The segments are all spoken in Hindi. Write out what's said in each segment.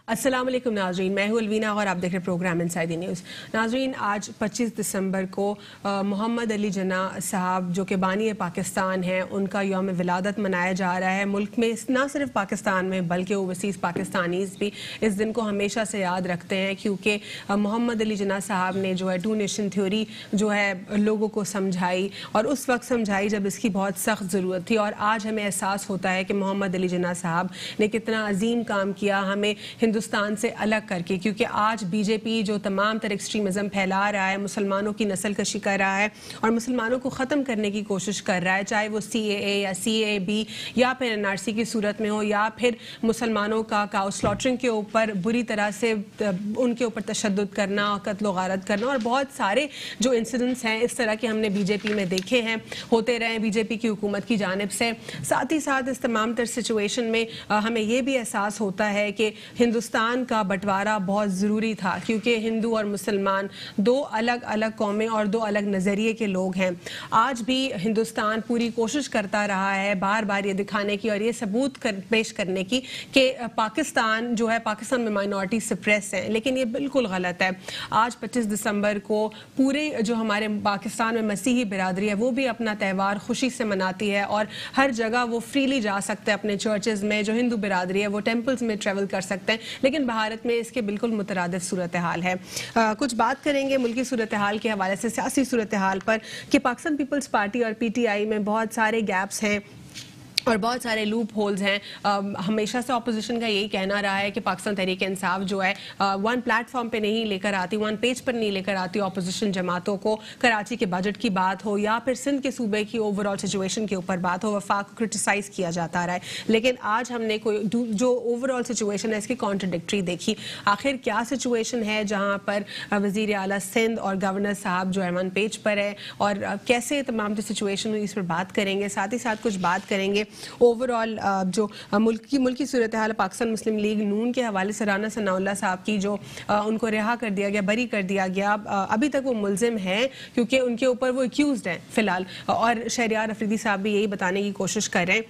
अस्सलाम वालेकुम नाज़रीन, मैं हूँ अलवीना और आप देख रहे प्रोग्राम इनसाइड द न्यूज़। नाज़रीन, आज 25 दिसंबर को मोहम्मद अली जिन्ना साहब जो कि बानी पाकिस्तान हैं, उनका यौम विलादत मनाया जा रहा है। मुल्क में ना सिर्फ पाकिस्तान में बल्कि ओवरसीज़ पाकिस्तानीज़ भी इस दिन को हमेशा से याद रखते हैं, क्योंकि मोहम्मद अली जिन्ना साहब ने जो है टू नेशन थ्योरी जो है लोगों को समझाई, और उस वक्त समझाई जब इसकी बहुत सख्त ज़रूरत थी। और आज हमें एहसास होता है कि मोहम्मद अली जिन्ना साहब ने कितना अजीम काम किया हमें हिंदुस्तान से अलग करके, क्योंकि आज बीजेपी जो तमाम तर एक्सट्रीमिज़म फैला रहा है, मुसलमानों की नस्ल कशी कर रहा है और मुसलमानों को ख़त्म करने की कोशिश कर रहा है, चाहे वो CAA या CAB या फिर NRC की सूरत में हो, या फिर मुसलमानों का काउ स्लॉटरिंग के ऊपर बुरी तरह से उनके ऊपर तशद्दुद करना, कत्ल गारत करना, और बहुत सारे जो इंसिडेंट्स हैं इस तरह के हमने बीजेपी में देखे हैं, होते रहे बीजेपी की हुकूमत की जानिब से। साथ ही साथ इस तमाम तर सिचुएशन में हमें यह भी एहसास होता है कि हिंदुस्तान का बंटवारा बहुत ज़रूरी था, क्योंकि हिंदू और मुसलमान दो अलग अलग कौमें और दो अलग नज़रिए के लोग हैं। आज भी हिंदुस्तान पूरी कोशिश करता रहा है बार बार ये दिखाने की और ये सबूत पेश करने की कि पाकिस्तान जो है, पाकिस्तान में माइनॉरिटी सप्रेस है, लेकिन ये बिल्कुल गलत है। आज 25 दिसंबर को पूरे जो हमारे पाकिस्तान में मसीही बिरादरी है वो भी अपना त्यौहार खुशी से मनाती है, और हर जगह वो फ्रीली जा सकते हैं अपने चर्चेज़ में। जो हिंदू बिरादरी है वो टेम्पल्स में ट्रेवल कर सकते हैं, लेकिन भारत में इसके बिल्कुल मुतरादिफ सूरत हाल है। कुछ बात करेंगे मुल्की सूरत हाल के हवाले से, सियासी सूरत हाल पर, कि पाकिस्तान पीपल्स पार्टी और PTI में बहुत सारे गैप्स हैं और बहुत सारे लूप होल्स हैं। हमेशा से ऑपोजिशन का यही कहना रहा है कि पाकिस्तान तहरीक इंसाफ जो है वन प्लेटफॉर्म पे नहीं लेकर आती, वन पेज पर नहीं लेकर आती ऑपोजिशन जमातों को। कराची के बजट की बात हो या फिर सिंध के सूबे की ओवरऑल सिचुएशन के ऊपर बात हो, वफाक को क्रिटिसाइज़ किया जाता रहा है, लेकिन आज हमने कोई जो ओवरऑल सिचुएशन है इसकी कॉन्ट्रडिक्टरी देखी। आखिर क्या सिचुएशन है जहाँ पर वज़ीर आला सिंध और गवर्नर साहब जो है वन पेज पर है, और कैसे तमाम जो सिचुएशन हुई इस पर बात करेंगे। साथ ही साथ कुछ बात करेंगे ओवरऑल जो मुल्की सूरत हाल पाकिस्तान मुस्लिम लीग नून के हवाले से। राना सनाउल्लाह साहब की जो उनको रिहा कर दिया गया, बरी कर दिया गया, अभी तक वो मुलजिम हैं क्योंकि उनके ऊपर वो एक्यूज्ड हैं फ़िलहाल, और शहरियार अफरीदी साहब भी यही बताने की कोशिश कर रहे हैं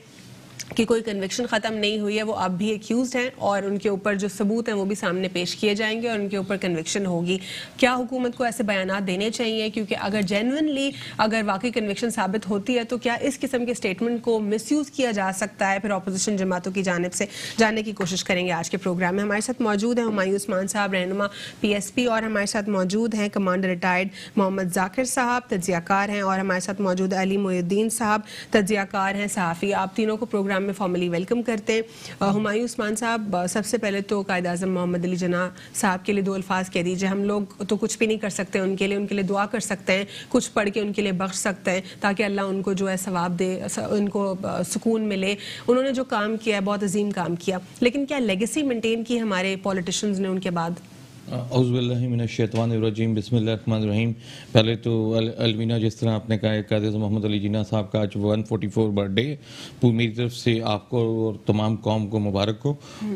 कि कोई कन्विक्शन ख़त्म नहीं हुई है, वो अब भी एक्यूज्ड हैं और उनके ऊपर जो सबूत हैं वो भी सामने पेश किए जाएंगे और उनके ऊपर कन्विक्शन होगी। क्या हुकूमत को ऐसे बयानात देने चाहिए? क्योंकि अगर जेन्युइनली अगर वाकई कन्विक्शन साबित होती है तो क्या इस किस्म के स्टेटमेंट को मिसयूज़ किया जा सकता है फिर अपोजिशन जमातों की जानिब से? जानने की कोशिश करेंगे आज के प्रोग्राम में। हमारे साथ मौजूद हैं हुमायूं उस्मान साहब, रहनुमा PSP, और हमारे साथ मौजूद हैं कमांडर रिटायर्ड मोहम्मद जाकिर साहब, तज्जियाकार हैं, और हमारे साथ मौजूद अली मोहुद्दीन साहब, तज्जियाकार हैं, सहाफ़ी। आप तीनों को प्रोग्राम में फॉर्मली वेलकम करते हैं। हुमायूं उस्मान साहब, सबसे पहले तो कायद आज़म मोहम्मद अली जिन्ना साहब के लिए दो अल्फाज कह दीजिए। हम लोग तो कुछ भी नहीं कर सकते उनके लिए दुआ कर सकते हैं, कुछ पढ़ के उनके लिए बख्श सकते हैं ताकि अल्लाह उनको जो है सवाब दे, उनको सुकून मिले। उन्होंने जो काम किया है बहुत अजीम काम किया, लेकिन क्या लेगेसी मेंटेन की हमारे पॉलिटिशियंस ने उनके बाद? औज़ुबिल्लाहिमिनश्शैतानिर्रजीम, बिस्मिल्लाहिर्रहमानिर्रहीम। पहले तो अलमीना, जिस तरह आपने कहा कायद आज़म मोहम्मद अली जिन्ना साहब का आज 144 बर्थडे, मेरी तरफ से आपको और तमाम कौम को मुबारक हो।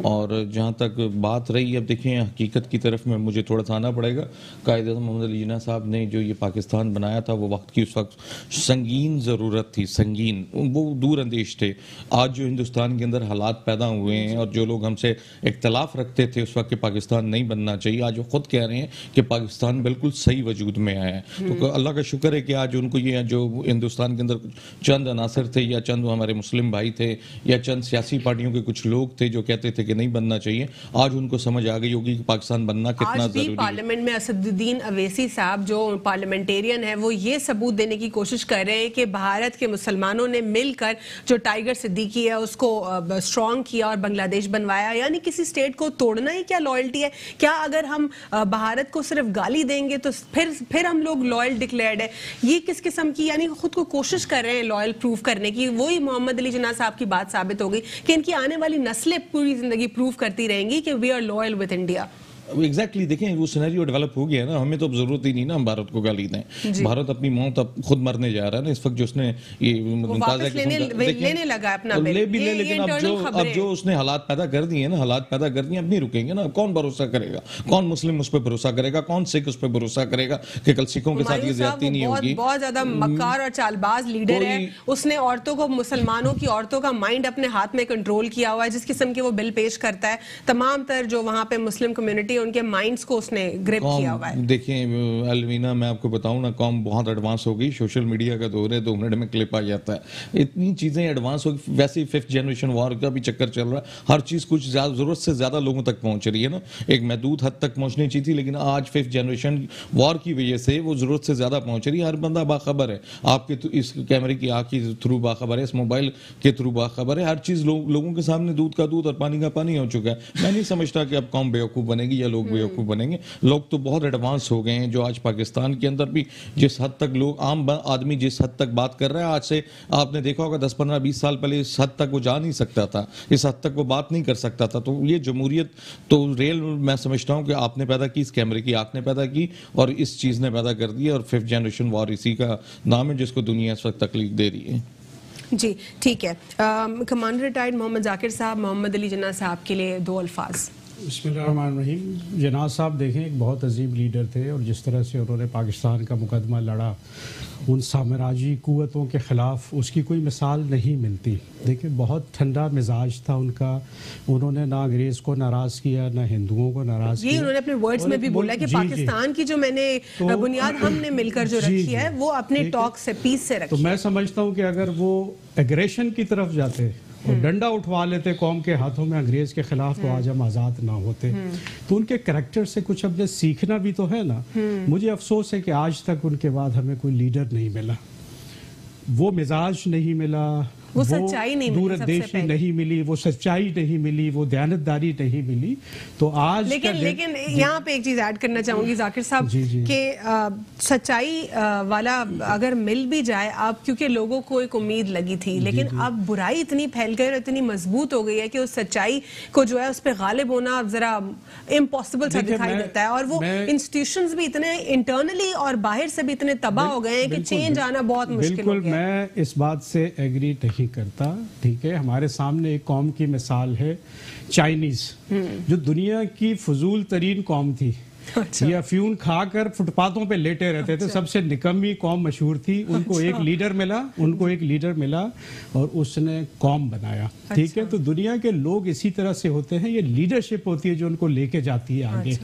और जहाँ तक बात रही, अब देखें हकीकत की तरफ में मुझे थोड़ा सा आना पड़ेगा। कायद आज़म मोहम्मद अली जिन्ना साहब ने जो ये पाकिस्तान बनाया था वो वक्त की उस वक्त संगीन ज़रूरत थी, संगीन, वो दूर अंदेश थे। आज जो हिंदुस्तान के अंदर हालात पैदा हुए हैं और जो लोग हमसे इख्तलाफ रखते थे उस वक्त कि पाकिस्तान नहीं बनना चाहिए, आज वो खुद कह रहे हैं कि पाकिस्तान बिल्कुल सही वजूद में आया है। तो अल्लाह का शुक्र है कि आज उनको ये जो हिंदुस्तान के अंदर चंद अनासर थे या चंद हमारे मुस्लिम भाई थे या चंद सियासी पार्टियों के कुछ लोग थे जो कहते थे कि नहीं बनना चाहिए, आज उनको समझ आ गई होगी कि पाकिस्तान बनना कितना जरूरी है। पार्लियामेंट में असदुद्दीन अवैसी साहब जो पार्लियामेंटेरियन है वो ये सबूत देने की कोशिश कर रहे हैं कि भारत के मुसलमानों ने मिलकर जो टाइगर सिद्दीकी है उसको स्ट्रॉन्ग किया और बांग्लादेश बनवाया। यानी किसी स्टेट को तोड़ना ही क्या लॉयल्टी है? क्या अगर हम भारत को सिर्फ गाली देंगे तो फिर हम लोग लॉयल डिक्लेयर्ड है? ये किस किस्म की, यानी खुद को कोशिश कर रहे हैं लॉयल प्रूव करने की। वही मोहम्मद अली जिन्ना साहब की बात साबित हो गई कि इनकी आने वाली नस्लें पूरी जिंदगी प्रूव करती रहेंगी कि we are loyal with India. Exactly देखें वो सिनेरियो डेवलप हो गया ना, हमें तो अब जरूरत ही नहीं ना हम भारत को गाली दें। भारत अपनी मौत अब खुद मरने जा रहा है ना इस वक्त, जो उसने ये लेने लगा अपना बिल, ले भी ले, लेकिन अब जो उसने हालात पैदा कर दिए ना, हालात पैदा कर दिए, अब नहीं रुकेंगे ना। कौन भरोसा करेगा, कौन मुस्लिम उस पर भरोसा करेगा, कौन सिख उस पर भरोसा करेगा कि कल सिखों के साथ ये ज्यादती नहीं होगी। बहुत ज्यादा मक्कार और चालबाज लीडर है, उसने औरतों को, मुसलमानों की औरतों का माइंड अपने हाथ में कंट्रोल किया हुआ है। जिस किस्म के वो बिल पेश करता है, तमाम तर जो वहां पे मुस्लिम कम्युनिटी, उनके माइंड्स को उसने ग्रिप किया हुआ है। देखिए अलवीना, मैं आपको बताऊं ना, कौम बहुत एडवांस हो गई। सोशल मीडिया का दौर है, 2 मिनट में क्लिप आ जाता है। इतनी चीजें एडवांस हो गई। वैसे ही 5th जनरेशन वॉर का भी चक्कर चल रहा है, हर चीज कुछ जरूरत से ज्यादा लोगों तक पहुंच रही है ना। एक महदूद हद तक पहुंचनी चाहिए थी, लेकिन आज 5th जनरेशन वॉर की वजह से वो जरूरत से ज्यादा पहुंच रही है। हर बंदा बाखबर है, आपके इस कैमरे की आंख के थ्रू बाखबर है, इस मोबाइल के थ्रू बाखबर है। हर चीज लोगों के सामने दूध का दूध और पानी का पानी हो चुका है। मैं नहीं समझता कि अब कौम बेवकूफ बनेगी या लोग बेवकूफ बनेंगे। लोग तो बहुत एडवांस हो गए हैं। जो आज पाकिस्तान के अंदर भी जिस हद तक लोग, आम आदमी जिस हद तक बात कर रहा है, आज से आपने देखा होगा 10, 15, 20 साल पहले इस हद तक वो जा नहीं सकता था, इस हद तक वो बात नहीं कर सकता था। तो ये जमहूरियत तो रियल मैं समझता हूँ कि आपने पैदा की, इस कैमरे की आंख ने पैदा की और इस चीज़ ने पैदा कर दी। और 5th जनरेशन वॉर इसी का नाम है जिसको दुनिया इस वक्त तकलीफ दे रही है। जी ठीक है। कमांडर रिटायर्ड मोहम्मद जाकिर साहब, मोहम्मद अली जिन्ना साहब के लिए 2 अल्फाज। बिस्मिल्लाहिर्रहमानिर्रहीम। जिन्ना साहब देखें एक बहुत अजीब लीडर थे और जिस तरह से उन्होंने पाकिस्तान का मुकदमा लड़ा उन साम्राज्यी कुव्वतों के ख़िलाफ़, उसकी कोई मिसाल नहीं मिलती। देखिए बहुत ठंडा मिजाज था उनका, उन्होंने ना अंग्रेज़ को नाराज़ किया ना हिंदुओं को नाराज़ किया। उन्होंने अपने वर्ड्स में भी बोला कि पाकिस्तान की जो मैंने बुनियाद हमने मिलकर जो रखी है वो अपने टॉक से, पीस से रखी। तो मैं समझता हूँ कि अगर वो एग्रेशन की तरफ जाते और डंडा उठवा लेते कौम के हाथों में अंग्रेज के खिलाफ, तो आज हम आज़ाद ना होते। तो उनके करैक्टर से कुछ हमने सीखना भी तो है ना। मुझे अफसोस है कि आज तक उनके बाद हमें कोई लीडर नहीं मिला, वो मिजाज नहीं मिला, वो सच्चाई नहीं मिली, दूरदर्शी नहीं मिली, वो सच्चाई नहीं मिली, वो दयानतदारी नहीं मिली। तो आज लेकिन यहाँ पे एक चीज ऐड करना चाहूंगी जाकिर साहब कि सच्चाई वाला अगर मिल भी जाए अब, क्योंकि लोगों को एक उम्मीद लगी थी, लेकिन अब बुराई इतनी फैल गई और इतनी मजबूत हो गई है कि उस सच्चाई को जो है उस पर गालिब होना जरा इम्पॉसिबल सा दिखाई देता है। और वो इंस्टीट्यूशंस भी इतने इंटरनली और बाहर से भी इतने तबाह हो गए हैं कि चेंज आना बहुत मुश्किल हो गया। मैं इस बात से एग्री नहीं करता। ठीक है, हमारे सामने एक कौम की मिसाल है चाइनीज, जो दुनिया की फजूल तरीन कौम थी। अच्छा। ये अफ्यून खाकर फुटपाथों पे लेटे रहते थे। सबसे निकम्मी कौम मशहूर थी। उनको एक लीडर मिला, और उसने कौम बनाया। ठीक है, तो दुनिया के लोग इसी तरह से होते हैं। ये लीडरशिप होती है जो उनको लेके जाती है आगे।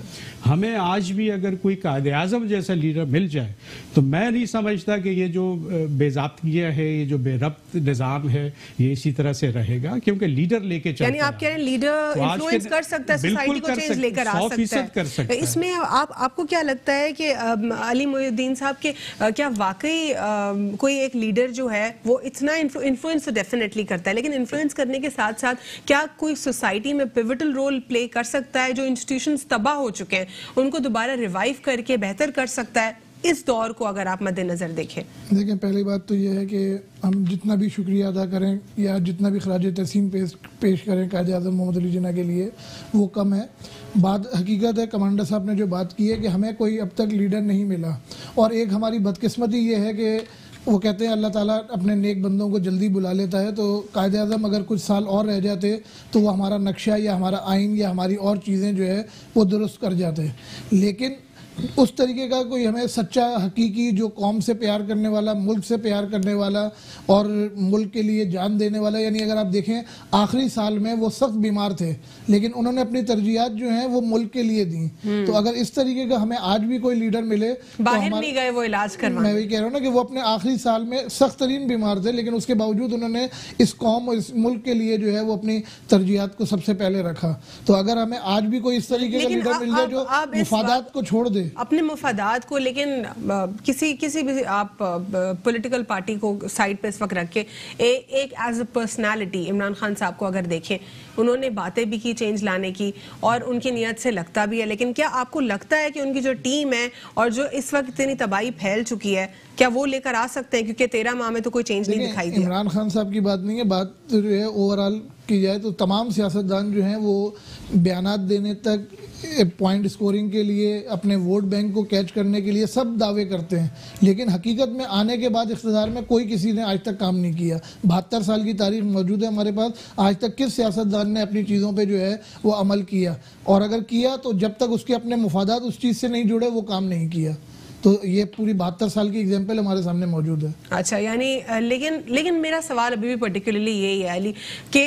हमें आज भी अगर कोई कायदे आज़म जैसा लीडर मिल जाए तो मैं नहीं समझता कि ये जो बेज़ाब्तियाँ है, ये जो बेरब्त निज़ाम है, ये इसी तरह से रहेगा, क्योंकि लीडर लेके चलता है। यानी आप कह रहे हैं लीडर इन्फ्लुएंस कर सकता है, सोसाइटी को चेंज लेकर आ सकता है। इसमें आपको क्या लगता है कि अली मोइनुद्दीन साहब के क्या वाकई कोई एक लीडर जो है वो इतना इन्फ्लुएंस तो डेफिनेटली करता है, लेकिन इन्फ्लुएंस करने के साथ साथ क्या कोई सोसाइटी में पिवटल रोल प्ले कर सकता है? जो इंस्टीट्यूशंस तबाह हो चुके हैं उनको दोबारा रिवाइव करके बेहतर कर सकता है इस दौर को, अगर आप मद्देनजर देखें? देखिए, पहली बात तो ये है कि हम जितना भी शुक्रिया अदा करें या जितना भी खराज तहसीन पेश करें कायदे आज़म मोहम्मद अली जिन्ना के लिए, वो कम है। बात हकीकत है, कमांडर साहब ने जो बात की है कि हमें कोई अब तक लीडर नहीं मिला, और एक हमारी बदकिस्मती ये है कि वो कहते हैं अल्लाह ताला अपने नेक बंदों को जल्दी बुला लेता है। तो कायदे आज़म अगर कुछ साल और रह जाते तो वो हमारा नक्शा या हमारा आइन या हमारी और चीज़ें जो है वो दुरुस्त कर जाते। लेकिन उस तरीके का कोई हमें सच्चा हकीकी जो कौम से प्यार करने वाला, मुल्क से प्यार करने वाला और मुल्क के लिए जान देने वाला, यानी अगर आप देखें आखिरी साल में वो सख्त बीमार थे लेकिन उन्होंने अपनी तरजीहात जो हैं वो मुल्क के लिए दी। तो अगर इस तरीके का हमें आज भी कोई लीडर मिले, बाहर नहीं गए वो इलाज करवाने, मैं भी कह रहा हूँ ना कि वो अपने आखिरी साल में सख्त तरीन बीमार थे, लेकिन उसके बावजूद उन्होंने इस कौम और इस मुल्क के लिए जो है वो अपनी तरजीहात को सबसे पहले रखा। तो अगर हमें आज भी कोई इस तरीके का लीडर मिल जाए जो मुफादात को छोड़ दे, अपने मुफादात को, लेकिन किसी भी आप पॉलिटिकल पार्टी को साइड पे इस वक्त रख के एक as a personality Imran Khan साहब को अगर देखें, उन्होंने बातें भी की चेंज लाने की और उनकी नीयत से लगता भी है, लेकिन क्या आपको लगता है कि उनकी जो टीम है और जो इस वक्त इतनी तबाही फैल चुकी है, क्या वो लेकर आ सकते हैं? क्योंकि 13 माह में तो कोई चेंज नहीं दिखाई दिया। इमरान खान साहब की बात नहीं है, बात जो है ओवरऑल की जाए तो तमाम सियासतदान जो हैं वो बयानात देने तक पॉइंट स्कोरिंग के लिए, अपने वोट बैंक को कैच करने के लिए सब दावे करते हैं, लेकिन हकीकत में आने के बाद इख्तिदार में कोई किसी ने आज तक काम नहीं किया। 72 साल की तारीख मौजूद है हमारे पास, आज तक किस सियासतदान ने अपनी चीज़ों पे जो है वो अमल किया, और अगर किया तो जब तक उसके अपने मुफादात उस चीज़ से नहीं जुड़े वो काम नहीं किया। तो ये पूरी 72 साल की एग्जाम्पल हमारे सामने मौजूद है। अच्छा, यानी लेकिन मेरा सवाल अभी भी पर्टिकुलरली यही है अली कि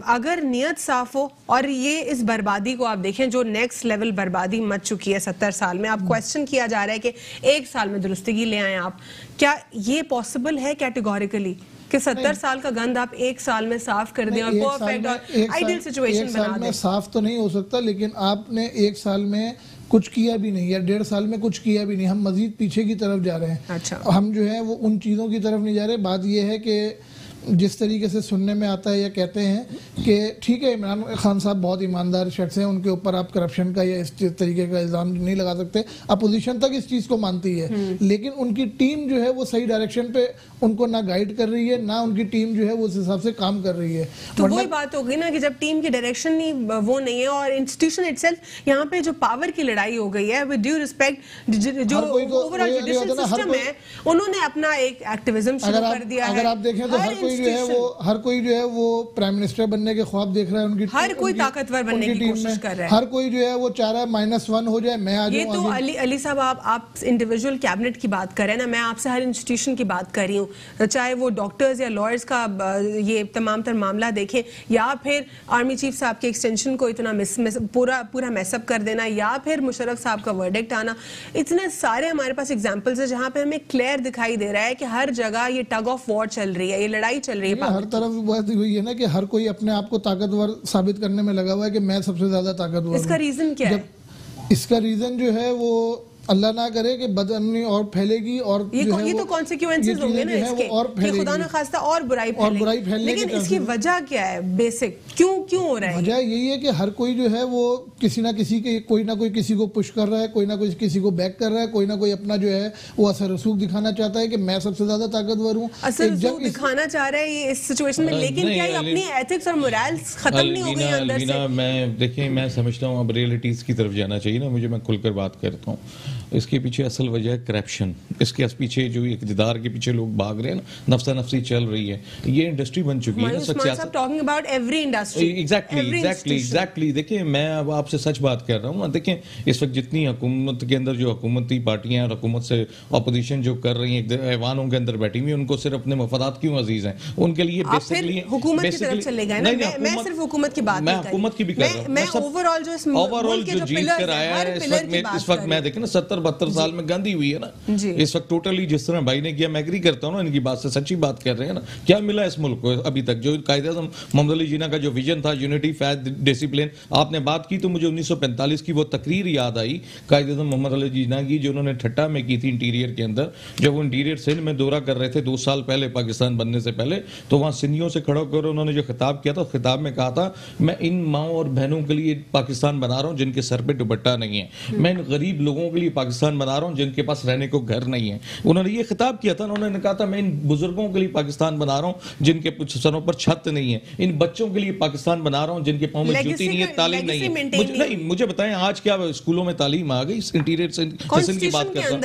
अगर नियत साफ हो और ये इस बर्बादी को आप देखें जो नेक्स्ट लेवल बर्बादी मच चुकी है 70 साल में, आप क्वेश्चन किया जा रहा है कि 1 साल में दुरुस्तगी ले आए आप, क्या ये पॉसिबल है कैटेगोरिकली कि 70 साल का गंद आप 1 साल में साफ कर दें और परफेक्ट और आइडियल सिचुएशन बना दें? साफ तो नहीं हो सकता, लेकिन आपने 1 साल में कुछ किया भी नहीं या 1.5 साल में कुछ किया भी नहीं, हम मजीद पीछे की तरफ जा रहे हैं। अच्छा। हम जो है वो उन चीज़ों की तरफ नहीं जा रहे। बात ये है कि जिस तरीके से सुनने में आता है या कहते हैं कि ठीक है इमरान खान साहब बहुत ईमानदार शख्स हैं, उनके ऊपर आप करप्शन का या इस तरीके का इल्ज़ाम नहीं लगा सकते, अपोजिशन तक इस चीज़ को मानती है, लेकिन उनकी टीम जो है वो सही डायरेक्शन पे उनको ना गाइड कर रही है, ना उनकी टीम जो है वो उस हिसाब से काम कर रही है। तो वही बात होगी ना कि जब टीम की डायरेक्शन ही वो नहीं है और इंस्टीट्यूशन इटसेल्फ, यहाँ पे जो पावर की लड़ाई हो गई है, विद ड्यू रिस्पेक्ट जो ओवरऑल जुडिशियल सिस्टम है उन्होंने अपना एक एक्टिविज्म शुरू कर दिया है। अगर आप देखें तो हर कोई जो है वो प्राइम मिनिस्टर बनने के ख्वाब देख रहा है, उनकी हर कोई ताकतवर बनने की कोशिश कर रहा है, हर कोई जो है वो चाह रहा है -1 हो जाए, मैं आ जाऊं। ये तो अली साहब आप इंडिविजुअल कैबिनेट की बात कर रहे हैं ना, मैं आपसे हर इंस्टीट्यूशन की बात कर रही हूँ, चाहे वो डॉक्टर्स या लॉयर्स का ये तमाम तर मामला देखें, या फिर आर्मी चीफ साहब के एक्सटेंशन को इतना पूरा मैसअप कर देना, या फिर मुशर्रफ साहब का वर्डिक्ट आना, इतने सारे हमारे पास एग्जाम्पल्स है जहाँ पे हमें क्लियर दिखाई दे रहा है कि हर जगह ये टग ऑफ वॉर चल रही है, ये लड़ाई चल रही है। हर तरफ बात हुई है ना कि हर कोई अपने आप को ताकतवर साबित करने में लगा हुआ है कि मैं सबसे ज्यादा ताकतवर। इसका रीजन क्या है? इसका रीजन जो है वो अल्लाह ना करे कि बदअमनी और फैलेगी, और ये तो कॉन्सिक्वेंसेस होंगे ना इसके कि खुदा न खास्ता और बुराई फैलेगी। लेकिन इसकी वजह क्या है? बेसिक क्यों हो रहा है? वजह यही है कि हर कोई जो है वो किसी ना किसी के कोई ना कोई किसी को पुश कर रहा है, कोई ना कोई किसी को बैक कर रहा है, कोई ना कोई अपना जो है वो असर रसूख दिखाना चाहता है कि मैं सबसे ज्यादा ताकतवर हूँ, असर रसूख दिखाना चाह रहा है ये इस सिचुएशन में। लेकिन क्या अपनी एथिक्स और मोरल्स खत्म नहीं हो गई अंदर से? मैं समझता हूँ अब रियलिटीज की तरफ जाना चाहिए ना, मैं खुलकर बात करता हूँ। इसके पीछे असल वजह है करप्शन। इसके पीछे जो इक़्तिदार के पीछे लोग भाग रहे हैं ना, नफ्सा नफ्सी चल रही है, ये इंडस्ट्री बन चुकी है। एग्जैक्टली। देखिए मैं अब आपसे सच बात कर रहा हूँ। देखिए इस वक्त जितनी हुकूमत के अंदर जो हुकूमती पार्टियां और हुकूमत से अपोजिशन जो कर रही हैं, ऐवानों के अंदर बैठी हुई, उनको सिर्फ अपने मफादात क्यों अजीज हैं, उनके लिए बेसिकली हुकूमत की तरफ चले गए ना। मैं सिर्फ हुकूमत की बात, मैं हुकूमत की भी कर रहा हूँ। मैं ओवरऑल जो जीत कर आया है इस वक्त मैं देखे ना 70-72 साल में गांधी हुई है ना, इस वक्त टोटली जिस तरह भाई ने किया, मैं एग्री करता हूँ ना, इनकी बात से सच्ची बात कर रहे हैं ना। क्या मिला इस मुल्क को अभी तक? जो कायदे-ए-आज़म मोहम्मद अली जिन्ना का जो विजन था, यूनिटी, फैथ, डिसिप्लिन, आपने बात की तो मुझे 1945 की वो तकरीर याद आई कायदे-ए-आज़म मोहम्मद अली जिन्ना की, जो उन्होंने ठट्टा में की थी इंटीरियर के अंदर, जब वो इंटीरियर सिंध में दौरा कर रहे थे 2 साल पहले पाकिस्तान बनने से पहले, तो वहाँ सिंधियों से खड़ा होकर उन्होंने जो खिताब किया था, खिताब में कहा था मैं इन माओं और बहनों के लिए पाकिस्तान बना रहा हूँ जिनके सर पे दुपट्टा नहीं है, मैं इन गरीब लोगों के लिए पाकिस्तान बना रहा हूँ जिनके पास रहने को घर नहीं है। उन्होंने ये खिताब किया था, उन्होंने कहा था मैं इन बुजुर्गों के लिए पाकिस्तान बना रहा हूँ जिनके सरों पर छत नहीं है, इन बच्चों के लिए पाकिस्तान बना रहा हूँ जिनके पाँव में जूती नहीं है, तालीम नहीं है। मुझे बताएं आज क्या स्कूलों में तालीम आ गई? इंटीरियर से की बात करता हूँ,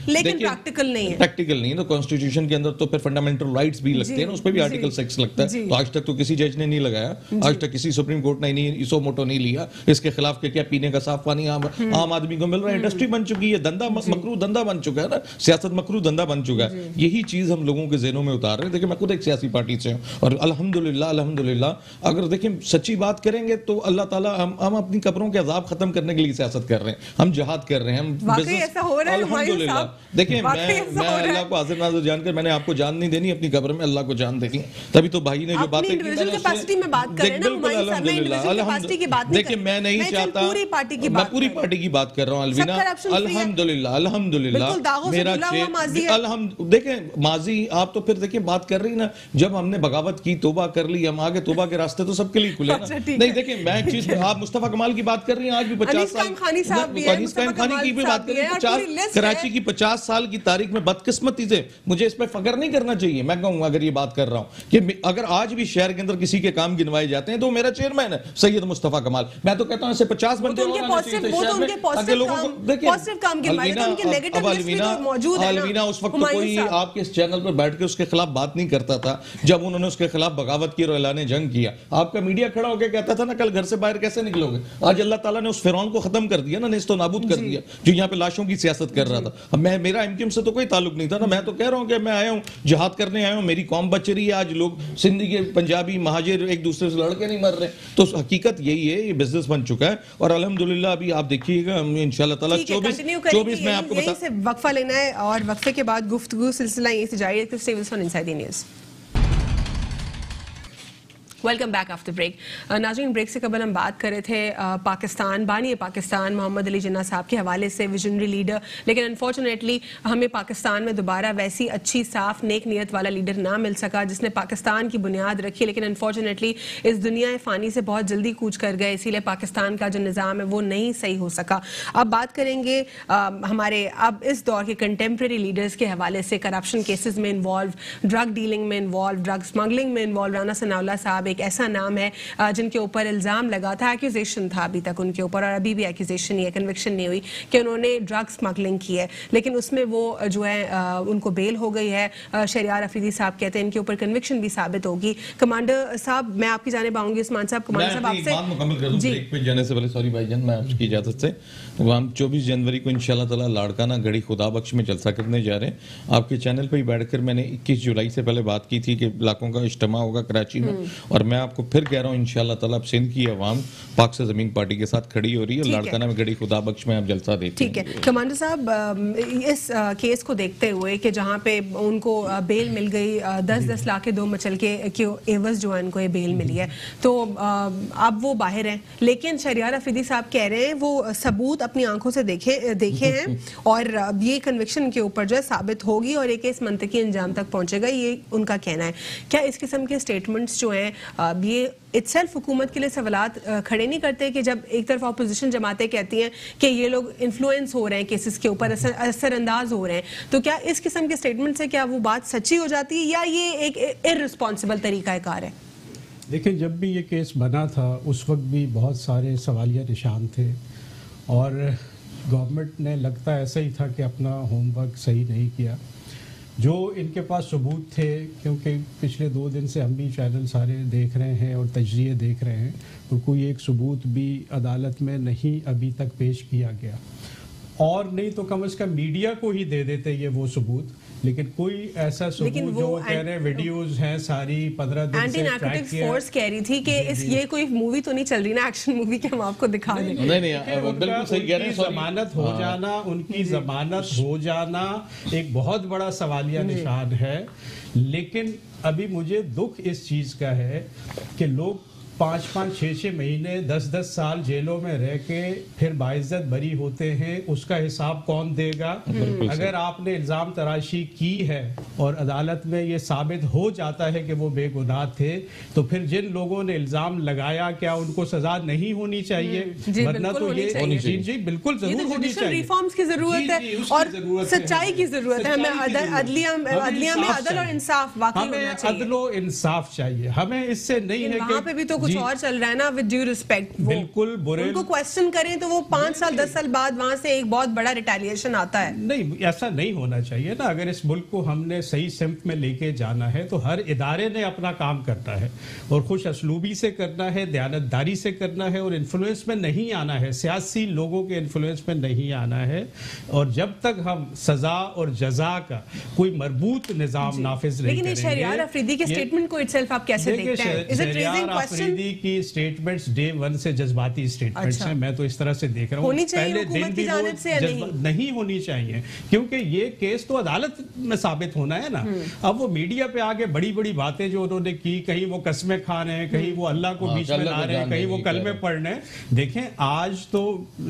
लेकिन प्रैक्टिकल नहीं है। प्रैक्टिकल नहीं है तो कॉन्स्टिट्यूशन के अंदर तो फिर फंडामेंटल राइट्स भी लगते हैं ना, उस पर भी आर्टिकल 6 लगता है। तो आज तक तो किसी जज ने नहीं लगाया, आज तक किसी सुप्रीम कोर्ट ने नहीं इसो मोटो नहीं लिया इसके खिलाफ के क्या पीने का साफ पानी आम आदमी को मिल रहा है। इंडस्ट्री बन चुकी है, धंधा मकरू धंधा बन चुका है ना, सियासत मकरू धंधा बन चुका है। यही चीज हम लोगों के ज़हनों में उतार रहे हैं। देखिए मैं खुद एक सियासी पार्टी से हूँ और अल्हम्दुलिल्लाह अगर देखिए सच्ची बात करेंगे तो अल्लाह ताला हम अपनी कब्रों के अजाब खत्म करने के लिए सियासत कर रहे हैं, हम जिहाद कर रहे हैं, हम अल्हम्दुलिल्लाह। देखिए मैं अल्लाह को हाजिर नाज़िर जानकर, मैंने आपको जान नहीं देनी, अपनी कब्र में अल्लाह को जान देनी। तभी तो भाई ने जो बातें की, देखिए मैं नहीं चाहता, मैं पूरी पार्टी की बात कर रहा हूँ अलविना। करप्शन फ्री है। अल्हम्दुलिल्लाह मेरा देखें माजी आप तो फिर देखिए बात कर रही ना, जब हमने बगावत की, तोबा कर ली, हम आगे तोबा के रास्ते तो सबके लिए खुले ना। नहीं देखिए मैं एक चीज, आप मुस्तफा कमाल की बात कर रही हैं, आज भी 50 साल खानी की भी बात कर रही हैं, कराची की 50 साल की तारीख में बदकिस्मती से मुझे इस पर फख्र नहीं करना चाहिए। मैं कहूँ अगर ये बात कर रहा हूँ कि अगर आज भी शहर के अंदर किसी के काम गिनवाए जाते हैं तो मेरा चेयरमैन है सैयद मुस्तफा कमाल। मैं तो कहता हूँ ऐसे 50 बंदे अलवीना उस वक्त कोई आपके इस चैनल पर बैठ के उसके खिलाफ बात नहीं करता था जब उन्होंने उसके खिलाफ बगावत की और ऐलान जंग किया। आपका मीडिया खड़ा होकर कहता था ना कल घर से बाहर कैसे निकलोगे। आज अल्लाह ताला ने उस फिरौन को खत्म कर दिया ना, नेस्तो नाबूद कर दिया, जो यहाँ पे लाशों की सियासत कर रहा था। मेरा एमक्यूएम से तो कोई ताल्लुक नहीं था ना। मैं तो कह रहा हूँ कि मैं आया हूँ जिहाद करने आया हूँ, मेरी कौम बच रही है। आज लोग सिंधी के पंजाबी महाजिर एक दूसरे से लड़के नहीं मर रहे, तो हकीकत यही है, ये बिजनेस बन चुका है। और अल्हम्दुलिल्लाह अभी आप देखिएगा इंशाल्लाह ताला 24 में आपको बता, वक्फा लेना है और वक्फे के बाद गुफ्तगू सिलसिला यहीं से जारी रखते हैं। Inside the news. Welcome back after break. नाज़रीन, ब्रेक से कबल हम बात कर रहे थे पाकिस्तान, बानी पाकिस्तान मोहम्मद अली जिन्ना साहब के हवाले से, विजनरी लीडर, लेकिन अनफॉर्चुनेटली हमें पाकिस्तान में दोबारा वैसी अच्छी साफ नेक नीयत वाला लीडर ना मिल सका जिसने पाकिस्तान की बुनियाद रखी। लेकिन अनफॉर्चुनेटली इस दुनिया फ़ानी से बहुत जल्दी कूच कर गए, इसीलिए पाकिस्तान का जो निज़ाम है वो नहीं सही हो सका। अब बात करेंगे हमारे अब इस दौर के कंटेम्प्रेरी लीडर्स के हवाले से, करप्शन केसेस में इन्वॉल्व, ड्रग डीलिंग में इन्वॉल्व, ड्रग स्मगलिंग में इन्वॉल्व। राना सनाउल्लाह साहब एक ऐसा नाम है जिनके ऊपर इल्जाम लगा था, एक्यूजेशन था अभी तक उनके ऊपर, और अभी भी एक्यूजेशन ही है, कन्विक्शन नहीं हुई कि उन्होंने ड्रग स्मगलिंग की है। लेकिन उसमें वो जो है उनको बेल हो गई है। शहरियार अफरीदी साहब कहते हैं इनके ऊपर कन्विक्शन भी साबित होगी। कमांडर साहब, मैं आपकी जानिब आऊंगी उस्मान साहब। कमांडर साहब आपसे मुकम्मल कर दूं ब्रेक पे जाने से पहले, सॉरी भाईजान, मैं आपकी इजाजत से, हम 24 जनवरी को इंशाल्लाह ताला लाड़काना गढ़ी खुदा बख्श में जलसा करने जा रहे हैं। आपके चैनल पर ही बैठकर मैंने 21 जुलाई से पहले बात की थी कि इलाकों का इज्तिमा होगा कराची में, और मैं आपको फिर कह रहा हूँ इंशाल्लाह ताला अब सिंध की अवाम पाक से जमीन पार्टी के साथ खड़ी हो रही है। लाड़काना में गढ़ी खुदा बख्श में आप जलसा देखते हैं। ठीक है कमांडर साहब, इस केस को देखते हुए कि जहाँ पे उनको बेल मिल गई 10-10 लाख के 2 मचल के एवज जो है उनको ये बेल मिली है, तो अब वो बाहर हैं, लेकिन शहरियार अफरीदी साहब कह रहे हैं वो सबूत अपनी आंखों से देखे हैं और ये कन्विक्शन के ऊपर जो है साबित होगी और ये केस मंतकी अंजाम तक पहुंचेगा, ये उनका कहना है। क्या इस किस्म के स्टेटमेंट्स जो हैं ये इटसेल्फ हुकूमत के लिए सवालात खड़े नहीं करते कि जब एक तरफ अपोजिशन जमातें कहती हैं कि ये लोग इन्फ्लुएंस हो रहे हैं केसेस के ऊपर, असरअंदाज हो रहे हैं, तो क्या इस किस्म के स्टेटमेंट से क्या वो बात सच्ची हो जाती है या ये एक इररिस्पॉन्सिबल तरीकाकार है? देखिए, जब भी ये केस बना था उस वक्त भी बहुत सारे सवालिया निशान थे और गवर्नमेंट ने लगता ऐसा ही था कि अपना होमवर्क सही नहीं किया। जो इनके पास सबूत थे, क्योंकि पिछले 2 दिन से हम भी चैनल सारे देख रहे हैं और तजज़िये देख रहे हैं, और कोई एक सबूत भी अदालत में नहीं अभी तक पेश किया गया, और नहीं तो कम से कम मीडिया को ही दे देते ये वो सबूत, लेकिन कोई ऐसा सबूत जो कह रहे हैं वीडियोस हैं सारी 15 दिन से एंटी नार्कोटिक्स फोर्स कह रही थी कि ये कोई मूवी तो नहीं चल रही ना, एक्शन मूवी के हम आपको दिखा दें। नहीं बिल्कुल सही कह रहे हैं। जमानत हो जाना, उनकी जमानत हो जाना एक बहुत बड़ा सवालिया निशान है। लेकिन अभी मुझे दुख इस चीज का है कि लोग 5-5, 6-6 महीने, 10-10 साल जेलों में रह के फिर बाइज्जत बरी होते हैं, उसका हिसाब कौन देगा? अगर आपने इल्जाम तराशी की है और अदालत में ये साबित हो जाता है कि वो बेगुनाह थे, तो फिर जिन लोगों ने इल्जाम लगाया क्या उनको सजा नहीं होनी चाहिए? वरना तो ये जी बिल्कुल जरूर होनी चाहिए। रिफॉर्म्स की जरूरत है और सच्चाई की जरूरत है। हमें अदलिया में अदल और इंसाफ वाकई होना चाहिए। अदल और इंसाफ चाहिए हमें, इससे नहीं है वहाँ पे भी तो और चल रहा है ना, विद ड्यू रिस्पेक्ट, बिल्कुल बुरे उनको क्वेश्चन करें तो वो 5 साल 10 साल बाद वहां से एक बहुत बड़ा रिटेलिएशन आता है। नहीं, ऐसा नहीं होना चाहिए ना। अगर इस मुल्क को हमने सही सिम्त में लेके जाना है तो हर इदारे ने अपना काम करना है और खुश असलूबी से करना है, दयानतदारी से करना है और इन्फ्लुएंस में नहीं आना है, सियासी लोगों के इन्फ्लुएंस में नहीं आना है। और जब तक हम सजा और जजा का कोई मरबूत निजाम नाफिज नहीं करेंगे। लेकिन शहरियार अफरीदी के स्टेटमेंट को इटसेल्फ आप कैसे देखते हैं? Is it raising question Ali की स्टेटमेंट्स डे 1 से जज्बाती स्टेटमेंट्स अच्छा। हैं, मैं तो इस तरह से देख रहा हूँ। होनी चाहिए पहले हुकूमत दिन की भी जानिब से या नहीं होनी चाहिए, क्योंकि ये केस तो अदालत में साबित होना है ना। अब वो मीडिया पे आगे बड़ी बड़ी बातें जो उन्होंने की, कहीं वो कस्में खा रहे हैं, कहीं वो अल्लाह को बीच में ला रहे हैं, कहीं वो कलमे पढ़ रहे हैं। देखें आज तो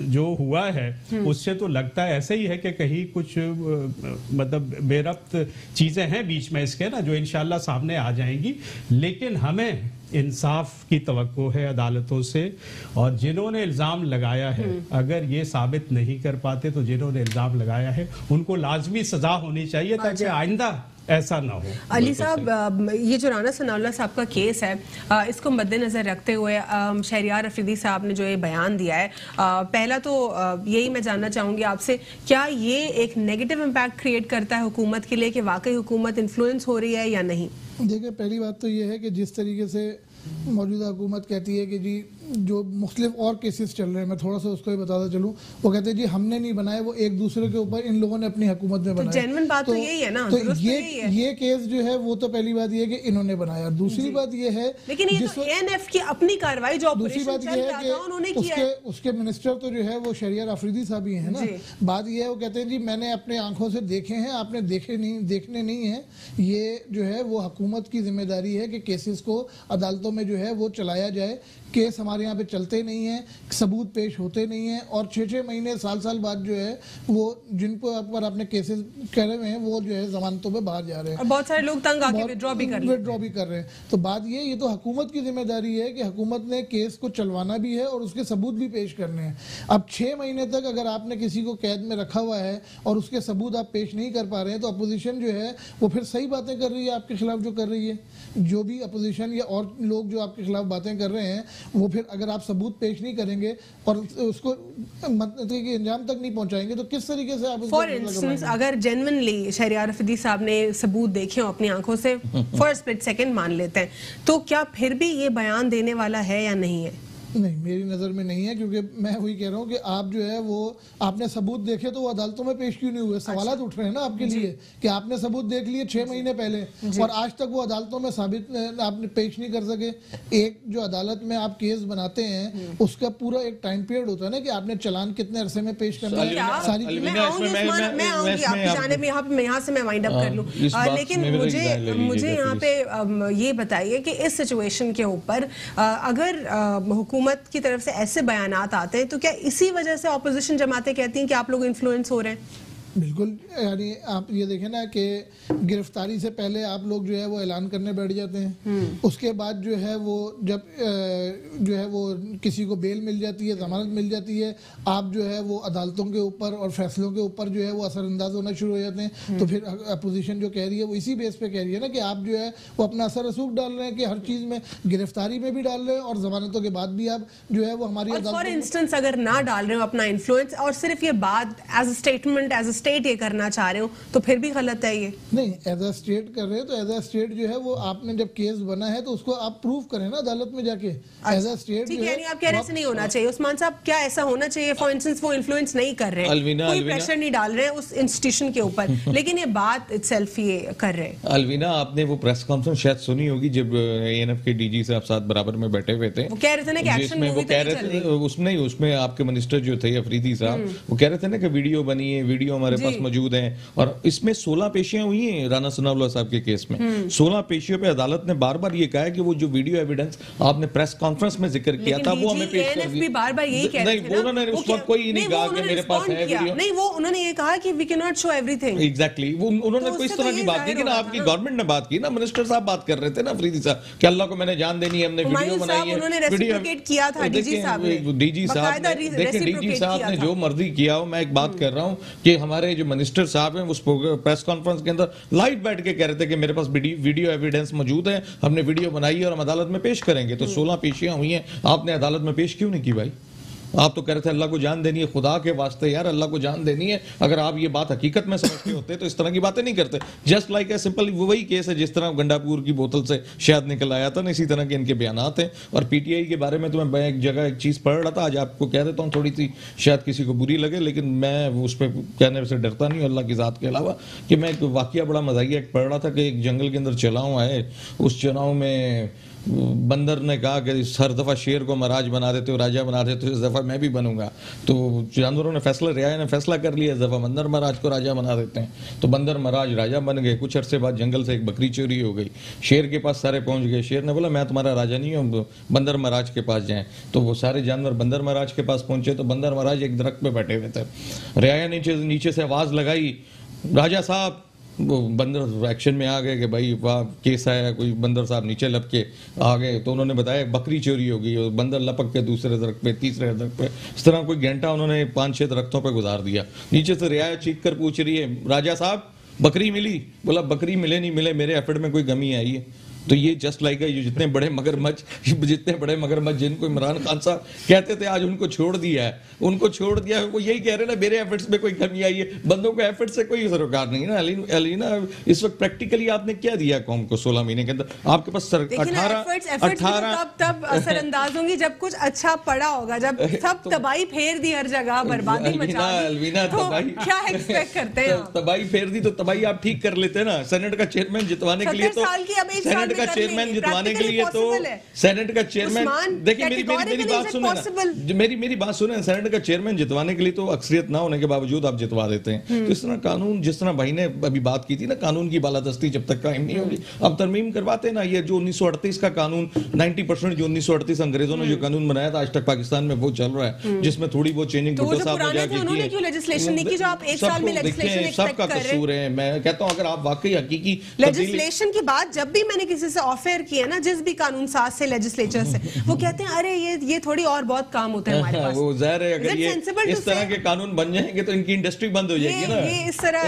जो हुआ है उससे तो लगता है ऐसे ही है कि कहीं कुछ मतलब बेरब्त चीजें हैं बीच में इसके ना, जो इंशाल्लाह सामने आ जाएंगी। लेकिन हमें इंसाफ की तवक्को है अदालतों से, और जिन्होंने इल्ज़ाम लगाया है अगर ये साबित नहीं कर पाते तो जिन्होंने इल्ज़ाम लगाया है उनको लाजमी सजा होनी चाहिए, ताकि आइंदा ऐसा ना हो। अली साहब, ये जो राना सनाउल्लाह साहब का केस है, इसको मद्देनजर रखते हुए शहरियार अफरीदी साहब ने जो ये बयान दिया है, पहला तो यही मैं जानना चाहूंगी आपसे, क्या ये एक नेगेटिव इम्पैक्ट क्रिएट करता है हुकूमत के लिए कि वाकई हुकूमत इन्फ्लुएंस हो रही है या नहीं? देखिए, पहली बात तो ये है कि जिस तरीके से मौजूदा हुकूमत कहती है कि जी जो मुख्तलिफ और केसेस चल रहे हैं, मैं थोड़ा सा उसको ही बताता चलूँ, वो कहते हैं जी हमने नहीं बनाए, वो एक दूसरे के ऊपर इन लोगों ने अपनी हुकूमत में बनाया। जेन्युइन बात तो यही है ना, तो ये ये केस जो है वो तो पहली बात ये है कि इन्होंने बनाया। दूसरी बात ये है, लेकिन ये तो एएनएफ की अपनी कार्रवाई जो दूसरी बात ये है कि उसके मिनिस्टर तो जो है वो शहरियार अफरीदी साहब ही है ना। बात ये है, वो कहते हैं जी मैंने अपने आंखों से देखे हैं, आपने देखने नहीं है। ये जो है वो हुकूमत की जिम्मेदारी है कि केसेस को अदालतों में जो है वो चलाया जाए। केस हमारे यहाँ पे चलते नहीं है, सबूत पेश होते नहीं है, और 6-6 महीने साल बाद जो है वो जिनको पर आपने केसेस करे हुए हैं वो जो है जमानतों पे बाहर जा रहे हैं, और बहुत सारे लोग तंग आके विड्रॉ भी कर रहे हैं। तो बात ये तो हुकूमत की जिम्मेदारी है कि हुकूमत ने केस को चलवाना भी है और उसके सबूत भी पेश करने हैं। अब 6 महीने तक अगर आपने किसी को कैद में रखा हुआ है और उसके सबूत आप पेश नहीं कर पा रहे हैं, तो अपोजिशन जो है वो फिर सही बातें कर रही है आपके खिलाफ जो कर रही है। जो भी अपोजिशन या और लोग जो आपके खिलाफ बातें कर रहे हैं, वो फिर अगर आप सबूत पेश नहीं करेंगे और उसको मतलब कि अंजाम तक नहीं पहुंचाएंगे, तो किस तरीके से आप फॉर इंस्टेंस अगर जेन्युइनली शहरियार अफरीदी साहब ने सबूत देखे हो अपनी आंखों से, फॉर स्प्लिट सेकंड मान लेते हैं, तो क्या फिर भी ये बयान देने वाला है या नहीं है? नहीं, मेरी नज़र में नहीं है, क्योंकि मैं वही कह रहा हूँ कि आप जो है वो आपने सबूत देखे तो वो अदालतों में पेश क्यों नहीं हुए? सवालात उठ रहे हैं ना आपके लिए कि आपने सबूत देख लिए 6 महीने पहले और आज तक वो अदालतों में साबित आपने पेश नहीं कर सके। एक जो अदालत में आप केस बनाते हैं उसका पूरा एक टाइम पीरियड होता है ना कि आपने चालान कितने अरसे में पेश करना है, सारी लेकिन मुझे यहाँ पे ये बताइए कि इस सिचुएशन के ऊपर अगर हुकूमत की तरफ से ऐसे बयानात आते हैं, तो क्या इसी वजह से ऑपोजिशन जमातें कहती हैं कि आप लोग इन्फ्लुएंस हो रहे हैं? बिल्कुल, यानी आप ये देखें ना कि गिरफ्तारी से पहले आप लोग जो है वो ऐलान करने बैठ जाते हैं, उसके बाद जो है वो जब जो है वो किसी को बेल मिल जाती है, जमानत मिल जाती है, आप जो है वो अदालतों के ऊपर और फैसलों के ऊपर जो है वो असरअंदाज होना शुरू हो जाते हैं। तो फिर अपोजिशन जो कह रही है वो इसी बेस पे कह रही है ना कि आप जो है वो अपना असर रसूख डाल रहे हैं कि हर चीज़ में, गिरफ्तारी में भी डाल रहे हैं और जमानतों के बाद भी आप जो है वो हमारी फॉर इंस्टेंस अगर ना डाल रहे हो अपना इन्फ्लुएंस और सिर्फ ये बात as a statement, as state ये करना चाह रहे हो, तो फिर भी गलत है ये? नहीं, एज अ स्टेट कर रहे हैं तो एज अ स्टेट जो है वो आपने जब केस बना है तो उसको आप प्रूव करें ना अदालत में जाके एज अ स्टेट। ठीक है, आप कह रहे ऐसे नहीं होना चाहिए उस्मान साहब, क्या ऐसा होना चाहिए? फॉर इंस्टेंस वो इन्फ्लुएंस नहीं कर रहे, कोई प्रेशर नहीं डाल रहे उस इंस्टीट्यूशन के ऊपर, लेकिन ये बात इटसेल्फ ये कर रहे हैं। अलवीना, आपने वो प्रेस कॉन्फ्रेंस शायद सुनी होगी जब एएनएफ के डीजी साहब साथ बराबर में बैठे हुए थे, वो कह रहे थे ना कि एक्शन मूवी तो नहीं चल रही। उसमें आपके मिनिस्टर जो थे अफरीदी साहब, वो कह रहे थे ना कि वीडियो बनी है, वीडियो हमारे पास मौजूद है, और इसमें 16 पेशियां हुई हैं राना सनाउल्लाह साहब के केस में। 16 पेशियों पे अदालत ने बार बार ये कहा है कि वो जो वीडियो एविडेंस आपने प्रेस कॉन्फ्रेंस में जिक्र किया था वो हमें पेश कर दिया। बार-बार यही कह रहे थे ना, उन्होंने उस वक्त कोई नहीं कहा कि मेरे पास है वीडियो, नहीं, वो उन्होंने ये कहा कि we can not show everything. Exactly, वो उन्होंने कोई इस तरह की बात नहीं की ना, आपकी गवर्नमेंट ने बात की ना, मिनिस्टर साहब बात कर रहे थे ना अफरीदी साहब कि अल्लाह को मैंने जान देनी है, हमने वीडियो बनाई है, उन्होंने रेसिप्रोकेट किया था डीजी साहब ने। डीजी साहब ने, देखिए डीजी साहब ने जो मर्जी किया हो, मैं एक बात कर रहा हूं कि हमारे जो मिनिस्टर साहब हैं उस प्रेस कॉन्फ्रेंस के अंदर लाइव बैठ के कह रहे थे कि मेरे पास वीडियो एविडेंस मौजूद है, हमने वीडियो बनाई है और हम अदालत में पेश करेंगे। तो 16 पेशियां हुई हैं, आपने अदालत में पेश क्यों नहीं की भाई? आप तो कह रहे थे अल्लाह को जान देनी है, खुदा के वास्ते यार अल्लाह को जान देनी है। अगर आप ये बात हकीकत में समझते होते तो इस तरह की बातें नहीं करते। जस्ट लाइक ए सिंपल वही केस है जिस तरह गंडापुर की बोतल से शहद निकल आया था ना, इसी तरह के इनके बयानात हैं। और पीटीआई के बारे में तो मैं एक जगह एक चीज़ पढ़ रहा था, आज आपको कह देता हूँ, थोड़ी सी शायद किसी को बुरी लगे, लेकिन मैं उस पर कहने से डरता नहीं हूँ अल्लाह की ज़ात के अलावा, कि मैं एक वाक़या बड़ा मज़ाहिया पढ़ रहा था कि एक जंगल के अंदर चलाऊँ आए, उस चुनाव में बंदर ने कहा कि हर दफा शेर को महाराज बना देते हो, राजा बना देते हो, इस दफा मैं भी बनूंगा। तो जानवरों ने फैसला, रियाया ने फैसला कर लिया, इस दफा बंदर महाराज को राजा बना देते हैं। तो बंदर महाराज राजा बन गए। कुछ अरसे बाद जंगल से एक बकरी चोरी हो गई, शेर के पास सारे पहुंच गए। शेर ने बोला मैं तुम्हारा राजा नहीं हूँ, बंदर महाराज के पास जाएं। तो वो सारे जानवर बंदर महाराज के पास पहुंचे। तो बंदर महाराज एक दरख्त पे बैठे हुए थे। रियाया नीचे से आवाज लगाई, राजा साहब। वो बंदर एक्शन में आ गए कि भाई वाह केस आया, कोई बंदर साहब नीचे लपके आ गए। तो उन्होंने बताया बकरी चोरी हो गई, और बंदर लपक के दूसरे दरख्त पे, तीसरे दरख्त पे, इस तरह कोई घंटा उन्होंने 5-6 दरख्तों पे गुजार दिया। नीचे से रियाया चीख कर पूछ रही है, राजा साहब बकरी मिली? बोला बकरी मिले नहीं मिले, मेरे एफर्ट में कोई कमी आई है। तो ये जस्ट लाइक है, जितने बड़े मगरमच्छ जिनको इमरान खान साहब कहते थे आज उनको छोड़ दिया है, उनको छोड़ दिया है। वो यही कह रहे ना मेरे एफर्ट्स में कोई कमी आई है। बंदों को एफर्ट से कोई सरोकार नहीं ना। अलीना इस वक्त प्रैक्टिकली आपने क्या दिया कौम को 16 महीने के अंदर? आपके पास 18 तब असरअंदाज होंगी जब कुछ अच्छा पड़ा होगा, जब सब तबाही फेर दी, हर जगह बर्बादी मचा दी। तो क्या एक्सपेक्ट करते हैं? तबाही फेर दी तो तबाही आप ठीक कर लेते ना। सेनेट का चेयरमैन जितवाने के लिए तो सेनेट का चेयरमैन जितवाने के लिए तो सेनेट का चेयरमैन, देखिए मेरी बात सुने ना, मेरी बात सुने। सेनेट का चेयरमैन जितवाने के लिए तो अक्सरियत ना होने के बावजूद आप जितवा देते हैं। तो इस तरह कानून, जिस तरह भाई ने अभी बात की थी ना, कानून की बालादस्ती जब तक कायम नहीं होगी, अब तरमीम करवाते ना। ये जो 1938 का कानून, 90% जो 1938 अंग्रेजों ने जो कानून बनाया था आज तक पाकिस्तान में वो चल रहा है, जिसमें थोड़ी बहुत चेंजिंग भुट्टो साहब ने जाके की है। क्यों लेजिस्लेशन नहीं की जो आप एक साल में लेजिस्लेशन एक्सपेक्ट कर रहे हैं? सबका कसूर है। मैं कहता हूं अगर आप वाकई हकीकी लेजिस्लेशन की बात जब भी मैंने किसी से ऑफर किया ना, जिस भी कानून साज से, लेजिस्लेचर से, वो कहते हैं अरे ये थोड़ी और बहुत काम होता है हमारे पास। वो जाहिर है अगर ये इस तरह के कानून बन जाएंगे तो इनकी इंडस्ट्री बंद हो जाएगी ना। ये इस तरह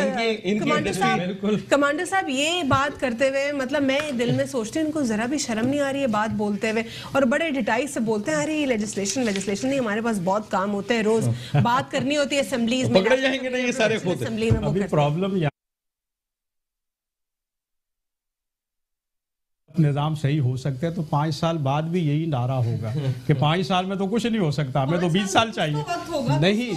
कमांडर साहब ये बात करते हुए, मतलब मैं दिल में सोचती हूँ इनको जरा भी शर्म नहीं आ रही है बात बोलते हुए, और बड़े डिटाइल से बोलते हैं अरे ये लेजिस्लेशन नहीं, हमारे पास बहुत काम होते हैं, रोज बात करनी होती है असेंबलीज में, पकड़े जाएंगे ना ये सारे खुद। असेंबली में अभी प्रॉब्लम निजाम सही हो सकता है तो 5 साल बाद भी यही नारा होगा कि 5 साल में तो कुछ नहीं हो सकता, हमें तो 20 साल चाहिए। नहीं,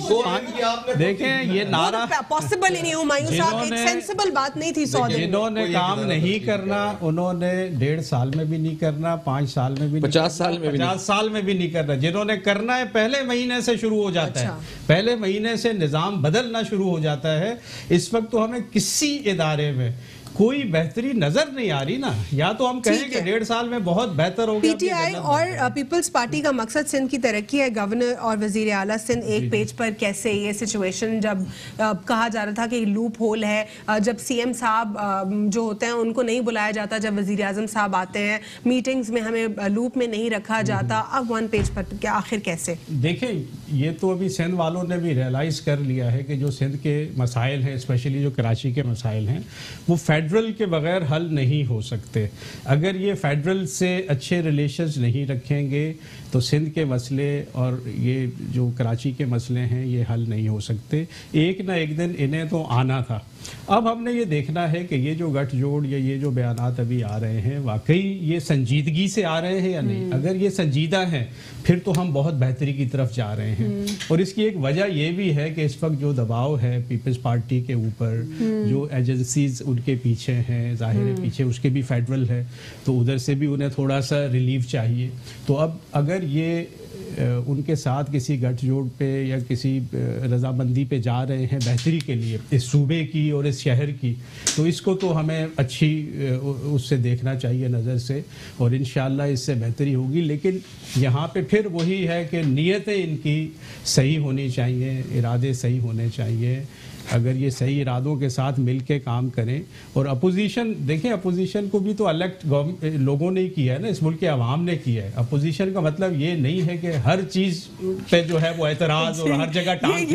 देखें ये नारा पॉसिबल ही नहीं। हुमायूं साहब एक सेंसिबल बात नहीं थी। 100 दिन जिन्होंने काम नहीं करना उन्होंने 1.5 साल में भी नहीं करना, 5 साल में भी 50 साल में भी 50 साल में भी नहीं करना। जिन्होंने करना है पहले महीने से शुरू हो जाता है, पहले महीने से निजाम बदलना शुरू हो जाता है। इस वक्त तो हमें किसी इदारे में कोई बेहतरी नजर नहीं आ रही ना। या तो हम कहें कि 1.5 साल में बहुत बेहतर हो गया। पीटीआई और पीपल्स पार्टी का मकसद सिंध की तरक्की है। गवर्नर और वजीर आला सिंध एक पेज पर कैसे ये सिचुएशन, जब कहा जा रहा था कि लूप होल है, जब सीएम साहब जो होते हैं उनको नहीं बुलाया जाता, जब वजीर आजम साहब आते हैं मीटिंग्स में हमें लूप में नहीं रखा जाता, अब 1 पेज पर क्या आखिर कैसे? देखें ये तो अभी सिंध वालों ने भी रियलाइज कर लिया है कि जो सिंध के मसाइल हैं, स्पेशली जो कराची के मसाइल हैं, वो फेडरल के बगैर हल नहीं हो सकते। अगर ये फेडरल से अच्छे रिलेशंस नहीं रखेंगे तो सिंध के मसले और ये जो कराची के मसले हैं ये हल नहीं हो सकते। एक ना एक दिन इन्हें तो आना था। अब हमने ये देखना है कि ये जो गठजोड़ या ये जो बयानात अभी आ रहे हैं वाकई ये संजीदगी से आ रहे हैं या नहीं। अगर ये संजीदा हैं फिर तो हम बहुत बेहतरी की तरफ जा रहे हैं। और इसकी एक वजह ये भी है कि इस वक्त जो दबाव है पीपल्स पार्टी के ऊपर, जो एजेंसीज उनके पीछे हैं, जाहिर है पीछे उसके भी फेडरल है, तो उधर से भी उन्हें थोड़ा सा रिलीफ चाहिए। तो अब अगर ये उनके साथ किसी गठजोड़ पे या किसी रजामंदी पे जा रहे हैं बेहतरी के लिए इस सूबे की और इस शहर की, तो इसको तो हमें अच्छी उससे देखना चाहिए नज़र से, और इंशाअल्लाह इससे बेहतरी होगी। लेकिन यहाँ पे फिर वही है कि नीयतें इनकी सही होनी चाहिए, इरादे सही होने चाहिए। अगर ये सही इरादों के साथ मिल के काम करें, और अपोजिशन देखें, अपोजिशन को भी तो इलेक्ट लोगों ने ही किया है ना, इस मुल्क के अवाम ने किया है। अपोजिशन का मतलब ये नहीं है कि हर चीज पे जो है वो एतराज और हर जगह टांग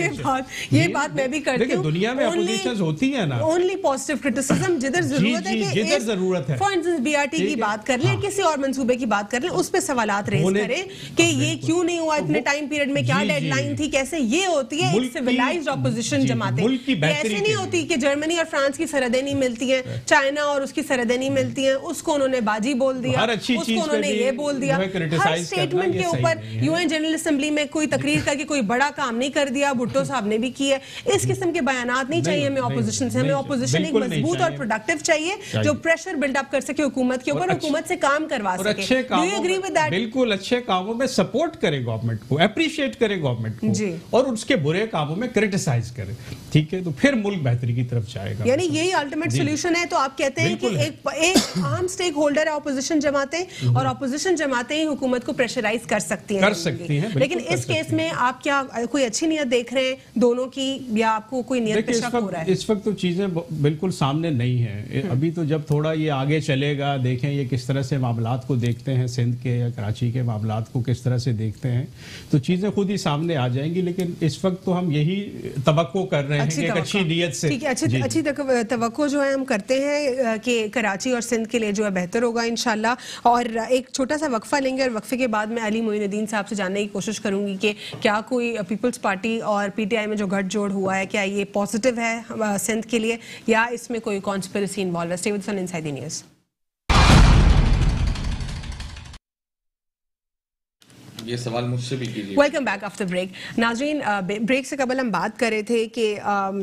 ये बात मैं भी करती हूं। दुनिया में अपोजिशन होती है ना, ओनली पॉजिटिव क्रिटिसिज्म जिधर जरूरत है, जिधर जरूरत है। फॉर इंस्टेंस बीआरटी की बात कर लें, किसी और मंसूबे की बात कर लें, उस पे सवालात रेज करें कि ये क्यों नहीं हुआ इतने टाइम पीरियड में, क्या डेडलाइन थी, कैसे। ये होती है सिविलाइज्ड अपोजिशन जमातें। की बेहतरी ऐसे नहीं होती कि जर्मनी और फ्रांस की सरहदें नहीं मिलती हैं, चाइना और उसकी सरहदें नहीं मिलती हैं, उसको उन्होंने बाजी बोल दिया, हर अच्छी उसको चीज पे उन्होंने भी ये बोल दिया। जो है हर criticize स्टेटमेंट करना के ये ऊपर सही नहीं है। यूएन जनरल असेंबली में कोई तकरीर करके कोई बड़ा काम नहीं कर दिया, भुट्टो साहब ने भी की है। इस किस्म के बयानात नहीं चाहिए हमें ऑपोजिशन से। हमें ऑपोजिशन एक मजबूत और प्रोडक्टिव चाहिए जो प्रेशर बिल्डअप कर सके हुकूमत के ऊपर, हुकूमत से काम करवा और सके। अच्छे do you agree with that? बिल्कुल, अच्छे कामों में सपोर्ट करे गवर्नमेंट को, अप्रिशिएट करे गवर्नमेंट जी। को, और उसके बुरे कामों में क्रिटिसाइज करे, ठीक है, तो फिर मुल्क बेहतरी की तरफ जाएगा। यानी यही अल्टीमेट सोल्यूशन है। तो आप कहते हैं कि एक आम स्टेक होल्डर है ऑपोजिशन जमातें, और ऑपोजिशन जमातें ही हुकूमत को प्रेशराइज कर सकती हैं। लेकिन इस केस में आप क्या कोई अच्छी नियत देख रहे हैं दोनों की, या आपको कोई नियत पे शक हो रहा है? इस वक्त तो चीजें बिल्कुल सामने नहीं है अभी। तो जब थोड़ा ये आगे चलेगा, देखें ये किस तरह से मामलात को देखते हैं, सिंध के या कराची के मामलात को किस तरह से देखते हैं, तो चीजें खुद ही सामने आ जाएंगी। लेकिन इस वक्त तो हम यही तवक्को कर रहे हैं कि एक अच्छी नीयत से, ठीक है, अच्छी तवक्को जो है हम करते हैं कि कराची और सिंध के लिए जो है बेहतर होगा इंशाल्लाह। और एक छोटा सा वक्फा लेंगे, और वक्फे के बाद मैं अली मोइनुद्दीन साहब से जानने की कोशिश करूंगी कि क्या कोई पीपल्स पार्टी और पीटीआई में जो गठजोड़ हुआ है, क्या ये पॉजिटिव है सिंध के लिए, या इसमें कोई कॉन्स्पिरेसी इन्वॉल्व है? Stay with us on inside the news. ये सवाल मुझसे भी कीजिए। Welcome back after break. नाजरीन, ब्रेक से कबल हम बात कर रहे थे कि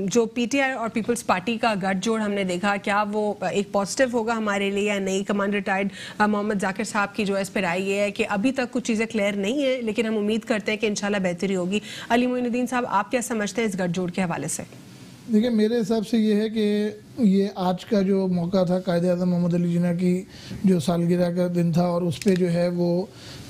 जो पीटीआई और पीपल्स पार्टी का गठजोड़ हमने देखा, क्या वो एक पॉजिटिव होगा हमारे लिए या नहीं। कमांडर रिटायर्ड मोहम्मद जाकिर साहब की जो है इस पर राय ये है कि अभी तक कुछ चीज़ें क्लियर नहीं है, लेकिन हम उम्मीद करते हैं कि इंशाल्लाह बेहतरी होगी। अली मोइनुद्दीन साहब, आप क्या समझते हैं इस गठजोड़ के हवाले से? देखिए, मेरे हिसाब से ये है कि ये आज का जो मौका था, कायद-ए-आज़म मोहम्मद अली जिन्ना की जो सालगिरह का दिन था, और उस पर जो है वो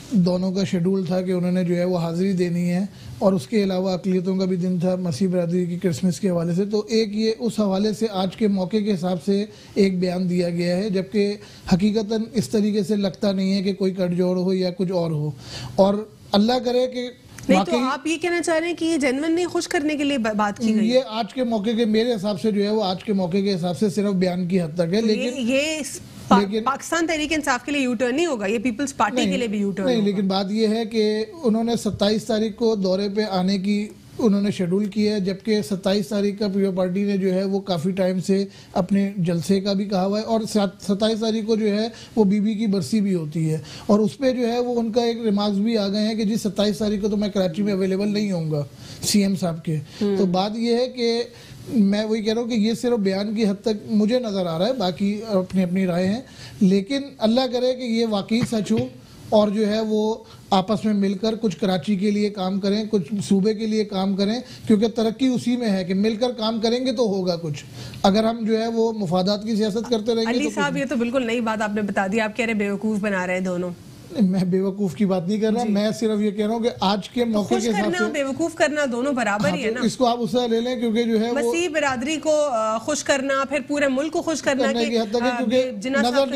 दोनों का शेड्यूल था कि उन्होंने जो है वो हाज़िरी देनी है, और उसके अलावा अक़लियतों का भी दिन था मसीह बरादरी की क्रिसमस के हवाले से। तो एक ये उस हवाले से आज के मौके के हिसाब से एक बयान दिया गया है, जबकि हकीकतन इस तरीके से लगता नहीं है कि कोई गठजोड़ हो या कुछ और हो। और अल्लाह करे कि नहीं, तो आप ये कहना चाह रहे हैं कि ये जेन्युइन नहीं, खुश करने के लिए बात की गई? ये आज के मौके के मेरे हिसाब से जो है वो आज के मौके के हिसाब से सिर्फ बयान की हद तक है। लेकिन ये पाकिस्तान तहरीक इंसाफ के लिए यू टर्न नहीं होगा, ये पीपल्स पार्टी के लिए भी यू टर्न नहीं। लेकिन बात ये है कि उन्होंने 27 तारीख को दौरे पे आने की उन्होंने शेड्यूल किया है, जबकि 27 तारीख का पीपल्स पार्टी ने जो है वो काफ़ी टाइम से अपने जलसे का भी कहा हुआ है, और 27 तारीख को जो है वो बीबी की बरसी भी होती है, और उस पर जो है वो उनका एक रिमार्क्स भी आ गए हैं कि जी 27 तारीख को तो मैं कराची में अवेलेबल नहीं होऊंगा, सीएम साहब के। तो बात ये है कि मैं वही कह रहा हूँ कि ये सिर्फ बयान की हद तक मुझे नज़र आ रहा है, बाकी अपनी अपनी राय हैं। लेकिन अल्लाह करे कि ये वाकई सच हो, और जो है वो आपस में मिलकर कुछ कराची के लिए काम करें, कुछ सूबे के लिए काम करें, क्योंकि तरक्की उसी में है कि मिलकर काम करेंगे तो होगा कुछ। अगर हम जो है वो मुफादात की सियासत करते रहेंगे। अली साहब, ये तो बिल्कुल नई बात आपने बता दी। आप कह रहे बेवकूफ़ बना रहे हैं दोनों। मैं बेवकूफ की बात नहीं कर रहा, मैं सिर्फ ये कह रहा हूँ कि आज के मौके के हिसाब से बेवकूफ करना दोनों बराबर ही है ना। इसको आप उससे ले लें, क्योंकि जो है मसीह बिरादरी को खुश करना, फिर पूरे मुल्क को खुश करना की हद तक है, क्योंकि नजर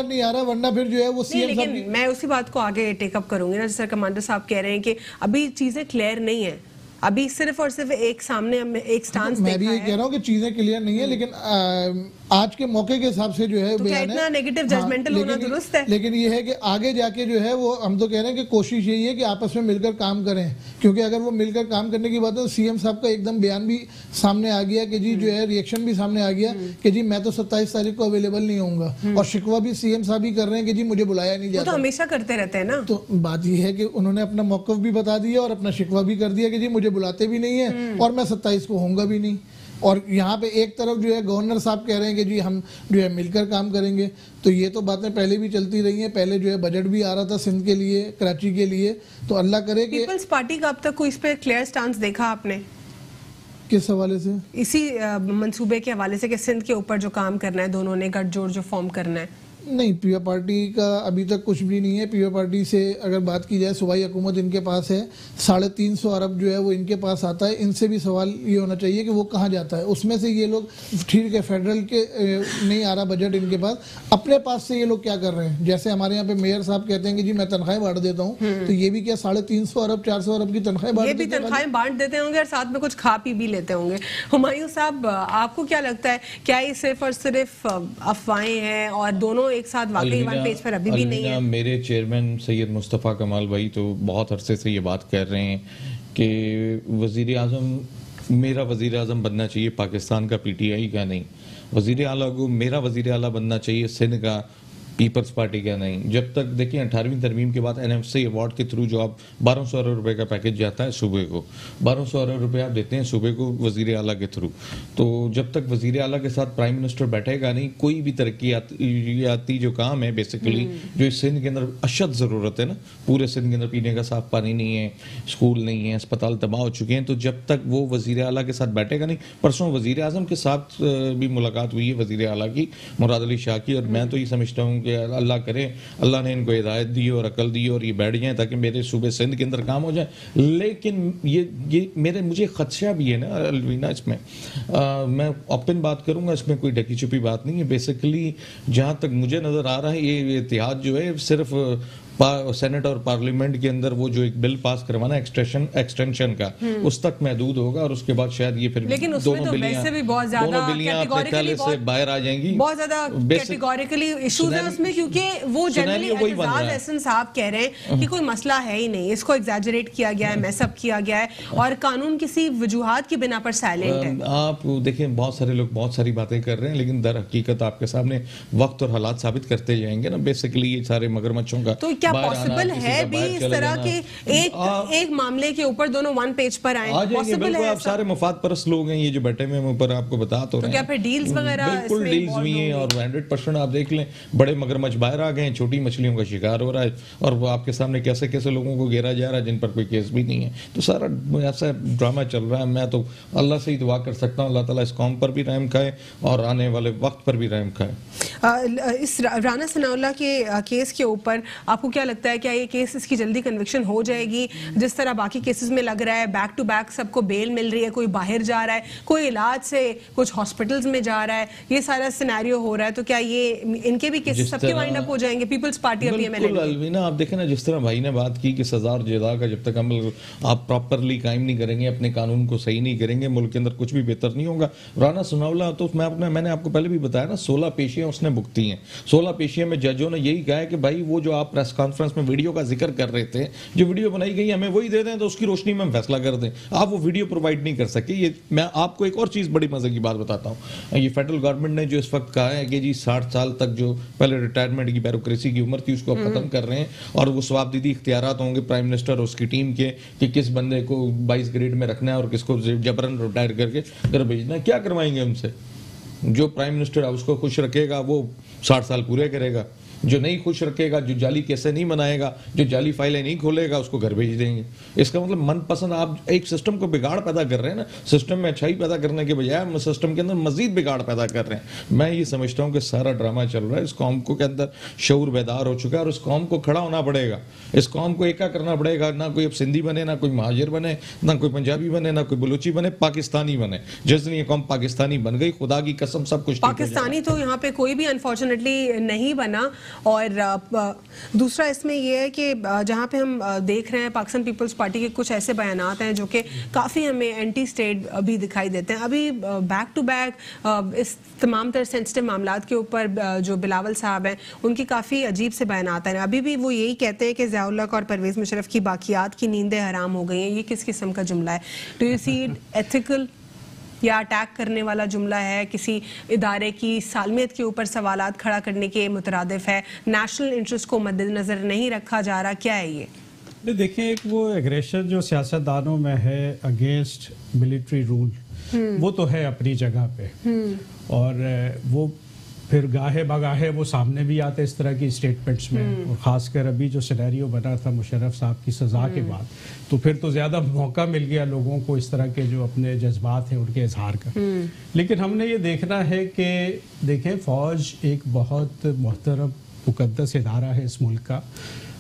नहीं आ रहा, वरना फिर जो है वो सीएम साहब। लेकिन मैं उसी बात को आगे टेकअप करूंगी ना, जैसे कमांडर साहब कह रहे हैं कि अभी चीजें क्लियर नहीं है, अभी सिर्फ और सिर्फ एक सामने एक स्टांस मैं भी ये कह रहा हूँ कि चीजें क्लियर नहीं है, लेकिन आज के मौके के हिसाब से जो है तो क्या इतना नेगेटिव जजमेंटल होना दुरुस्त है? लेकिन ये है कि आगे जाके जो है वो हम तो कह रहे हैं कि कोशिश यही है कि आपस में मिलकर काम करें, क्योंकि अगर वो मिलकर काम करने की बात है तो सीएम साहब का एकदम बयान भी सामने आ गया कि जी जो है रिएक्शन भी सामने आ गया कि जी मैं तो 27 तारीख को अवेलेबल नहीं होऊंगा, और शिकवा भी सीएम साहब ही कर रहे हैं कि जी मुझे बुलाया नहीं जाता। तो हमेशा करते रहते हैं ना। तो बात ये है कि उन्होंने अपना मौकफ भी बता दिया और अपना शिकवा भी कर दिया कि जी मुझे बुलाते भी नहीं है और मैं 27 को होऊंगा भी नहीं। और यहाँ पे एक तरफ जो है गवर्नर साहब कह रहे हैं कि जी हम जो है मिलकर काम करेंगे। तो ये तो बातें पहले भी चलती रही हैं, पहले जो है बजट भी आ रहा था सिंध के लिए, कराची के लिए। तो अल्लाह करे कि पीपल्स पार्टी का अब तक कोई इस पे क्लियर स्टांस देखा आपने? किस हवाले से? इसी मंसूबे के हवाले से कि सिंध के ऊपर जो काम करना है, दोनों ने गठजोड़ जो फॉर्म करना है। नहीं, पीपल पार्टी का अभी तक कुछ भी नहीं है। पीपल पार्टी से अगर बात की जाए, सूबाई हुकूमत इनके पास है, 350 अरब जो है वो इनके पास आता है। इनसे भी सवाल ये होना चाहिए कि वो कहाँ जाता है। उसमें से ये लोग ठीक है फेडरल के नहीं आ रहा बजट इनके पास, अपने पास से ये लोग क्या कर रहे हैं। जैसे हमारे यहाँ पे मेयर साहब कहते हैं कि जी मैं तनख्वाहें बांट देता हूँ, तो ये भी क्या 350 अरब 400 अरब की तनख्वाहें बांट देते होंगे और साथ में कुछ खा पी भी लेते होंगे। हुमायूं साहब, आपको क्या लगता है, क्या ये सिर्फ और सिर्फ अफवाहें हैं और दोनों एक साथ वाकई वन पेज पर अभी भी नहीं है? मेरे चेयरमैन सैयद मुस्तफ़ा कमाल भाई तो बहुत अरसे से ये बात कर रहे हैं कि वज़ीर आज़म मेरा वज़ीर आज़म बनना चाहिए पाकिस्तान का PTI का नहीं, वज़ीर आला को मेरा वज़ीर आला बनना चाहिए सिंध का पीपल्स पार्टी का नहीं। जब तक देखिए 18वीं तरमीम के बाद NFC अवार्ड के थ्रू जो आप 1200 अरब रुपए का पैकेज जाता है सूबे को, 1200 अरब रुपए आप देते हैं सूबे को वज़ीर आला के थ्रू। तो जब तक वज़ीर आला के साथ प्राइम मिनिस्टर बैठेगा नहीं, कोई भी तरक्याती जो काम है बेसिकली जो इस सिंध के अंदर अशद ज़रूरत है ना, पूरे सिंध के अंदर पीने का साफ पानी नहीं है, स्कूल नहीं है, अस्पताल तबाह हो चुके हैं, तो जब तक वो वज़ीर आला के साथ बैठेगा नहीं। परसों वज़ीर आज़म के साथ भी मुलाकात हुई है वज़ीर आला की, मुराद अली शाह की, और मैं तो ये समझता हूँ कि अल्लाह करे अल्लाह ने इनको हिदायत दी और अकल दी और ये बैठ जाएं ताकि मेरे सूबे सिंध के अंदर काम हो जाए। लेकिन ये मुझे खदशा भी है ना अलवीना, इसमें मैं ओपन बात करूंगा, इसमें कोई ढकी छुपी बात नहीं है। बेसिकली जहां तक मुझे नजर आ रहा है ये इतिहाद जो है सिर्फ सेनेट और पार्लियामेंट के अंदर वो जो एक बिल पास करवाना एक्सटेंशन का उस तक महदूद होगा, और उसके बाद शायद ये फिर लेकिन उसमें तो वैसे भी बहुत ज्यादा कैटेगोरिकली से बाहर आ जाएंगी, बहुत ज्यादा कैटेगोरिकली इश्यूज है उसमें, क्योंकि वो जनरली एजाज एहसन साहब कह रहे हैं कि कोई मसला है ही नहीं, इसको एग्जैजरेट किया गया है, मैसअप किया गया है और कानून किसी वजूहात की बिना पर साइलेंट है। आप देखें बहुत सारे लोग बहुत सारी बातें कर रहे हैं, लेकिन दर हकीकत आपके सामने वक्त और हालात साबित करते जाएंगे ना। बेसिकली ये सारे मगरमच्छों का क्या पॉसिबल है भी इस तरह के एक मामले के ऊपर दोनों वन पेज पर आए? पॉसिबल है? आप सारे मुफाद परस्त लोग हैं ये जो बैठे हुए हैं, ऊपर आपको बता तो रहे हैं। क्या फिर डील्स वगैरह? बिल्कुल डील्स हुई हैं और 100% आप देख लें बड़े मगरमच्छ बाहर आ गए हैं, छोटी मछलियों का शिकार हो रहा है, और वो आपके सामने कैसे कैसे लोगों को घेरा जा रहा है जिन पर कोई केस भी नहीं है। तो सारा ऐसा ड्रामा चल रहा है। मैं तो अल्लाह से ही दुआ कर सकता हूँ अल्लाह ताला इस कौम पर भी रहम खाए और आने वाले वक्त पर भी रहम खाए। इस राना सनाउल्लाह के केस के ऊपर आपको क्या लगता है, क्या ये केस इसकी जल्दी कन्विक्शन हो जाएगी? जिस तरह बाकी केसेस में लग रहा है बैक टू बैक सबको बेल मिल रही है, कोई बाहर जा रहा है, कोई इलाज से कुछ हॉस्पिटल्स में जा रहा है, ये सारा सिनेरियो हो रहा है, तो क्या ये इनके भी केसेस सबके वाइंड अप हो जाएंगे? पीपल्स पार्टी और पीएमएल अलवीना आप देखें ना, जिस तरह भाई ने बात की कि सजा और जज़ा का जब तक अमल आप प्रॉपरली कायम नहीं करेंगे, अपने कानून को सही नहीं करेंगे, मुल्क के अंदर कुछ भी बेहतर नहीं होगा। राना सनाउल्लाह तो मैंने आपको पहले भी बताया ना 16 पेशियां उसने भुगती हैं। 16 पेशियां में जजों ने यही कहा है कि भाई वो जो आप प्रेस कॉन्फ्रेंस में वीडियो का जिक्र कर रहे थे, जो वीडियो बनाई गई हमें वही दे दें तो उसकी रोशनी में हम फैसला कर दें। आप वो वीडियो प्रोवाइड नहीं कर सके। ये मैं आपको एक और चीज़ बड़ी मजे की बात बताता हूँ। ये फेडरल गवर्नमेंट ने जो इस वक्त कहा है कि जी 60 साल तक जो पहले रिटायरमेंट की ब्यूरोक्रेसी की उम्र थी उसको खत्म कर रहे हैं, और वो स्वाबदीदी इख्तियारात होंगे प्राइम मिनिस्टर और उसकी टीम के कि किस बंदे को 22 ग्रेड में रखना है और किसको जबरन रिटायर करके घर भेजना है। क्या करवाएंगे उनसे? जो प्राइम मिनिस्टर उसको खुश रखेगा वो 60 साल पूरे करेगा, जो नहीं खुश रखेगा, जो जाली कैसे नहीं बनाएगा, जो जाली फाइलें नहीं खोलेगा, उसको घर भेज देंगे। इसका मतलब मनपसंद आप एक सिस्टम को बिगाड़ पैदा कर रहे हैं ना। सिस्टम में अच्छाई पैदा करने के बजाय हम सिस्टम के अंदर मजीद बिगाड़ पैदा कर रहे हैं। मैं ये समझता हूँ कि सारा ड्रामा चल रहा है। इस कौम को के अंदर शऊर बेदार हो चुका है और इस कौम को खड़ा होना पड़ेगा, इस कौम को एका करना पड़ेगा। ना कोई अब सिंधी बने, ना कोई महाजिर बने, ना कोई पंजाबी बने, ना कोई बलूची बने, पाकिस्तानी बने। जिस दिन ये कौम पाकिस्तानी बन गई, खुदा की कसम सब कुछ पाकिस्तानी तो यहाँ पे कोई भी अनफॉर्चुनेटली नहीं बना। और दूसरा इसमें यह है कि जहाँ पे हम देख रहे हैं पाकिस्तान पीपल्स पार्टी के कुछ ऐसे बयानात हैं जो कि काफ़ी हमें एंटी स्टेट भी दिखाई देते हैं। अभी बैक टू बैक इस तमाम तरह सेंसिटिव मामलात के ऊपर जो बिलावल साहब हैं उनकी काफ़ी अजीब से बयानात हैं। अभी भी वो यही कहते हैं कि ज़िया-उल-हक और परवेज़ मुशर्रफ की बाकियात की नींदें हराम हो गई हैं। ये किस किस्म का जुमला है? Do you see it ethical या अटैक करने वाला जुमला है? किसी इदारे की सालमियत के ऊपर सवालात खड़ा करने के मुतरादिफ है? नेशनल इंटरेस्ट को मद्देनजर नहीं रखा जा रहा? क्या है ये? देखिए, एक वो एग्रेशन जो सियासतदानों में है अगेंस्ट मिलिट्री रूल, वो तो है अपनी जगह पे, और वो फिर गाहे बगाहे वो सामने भी आते इस तरह की स्टेटमेंट्स में। और ख़ासकर अभी जो सिनेरियो बना था मुशर्रफ साहब की सज़ा के बाद, तो फिर तो ज़्यादा मौका मिल गया लोगों को इस तरह के जो अपने जज्बात हैं उनके इजहार का। लेकिन हमने ये देखना है कि देखें, फ़ौज एक बहुत मोहतरम मुक़द्दस इदारा है इस मुल्क का,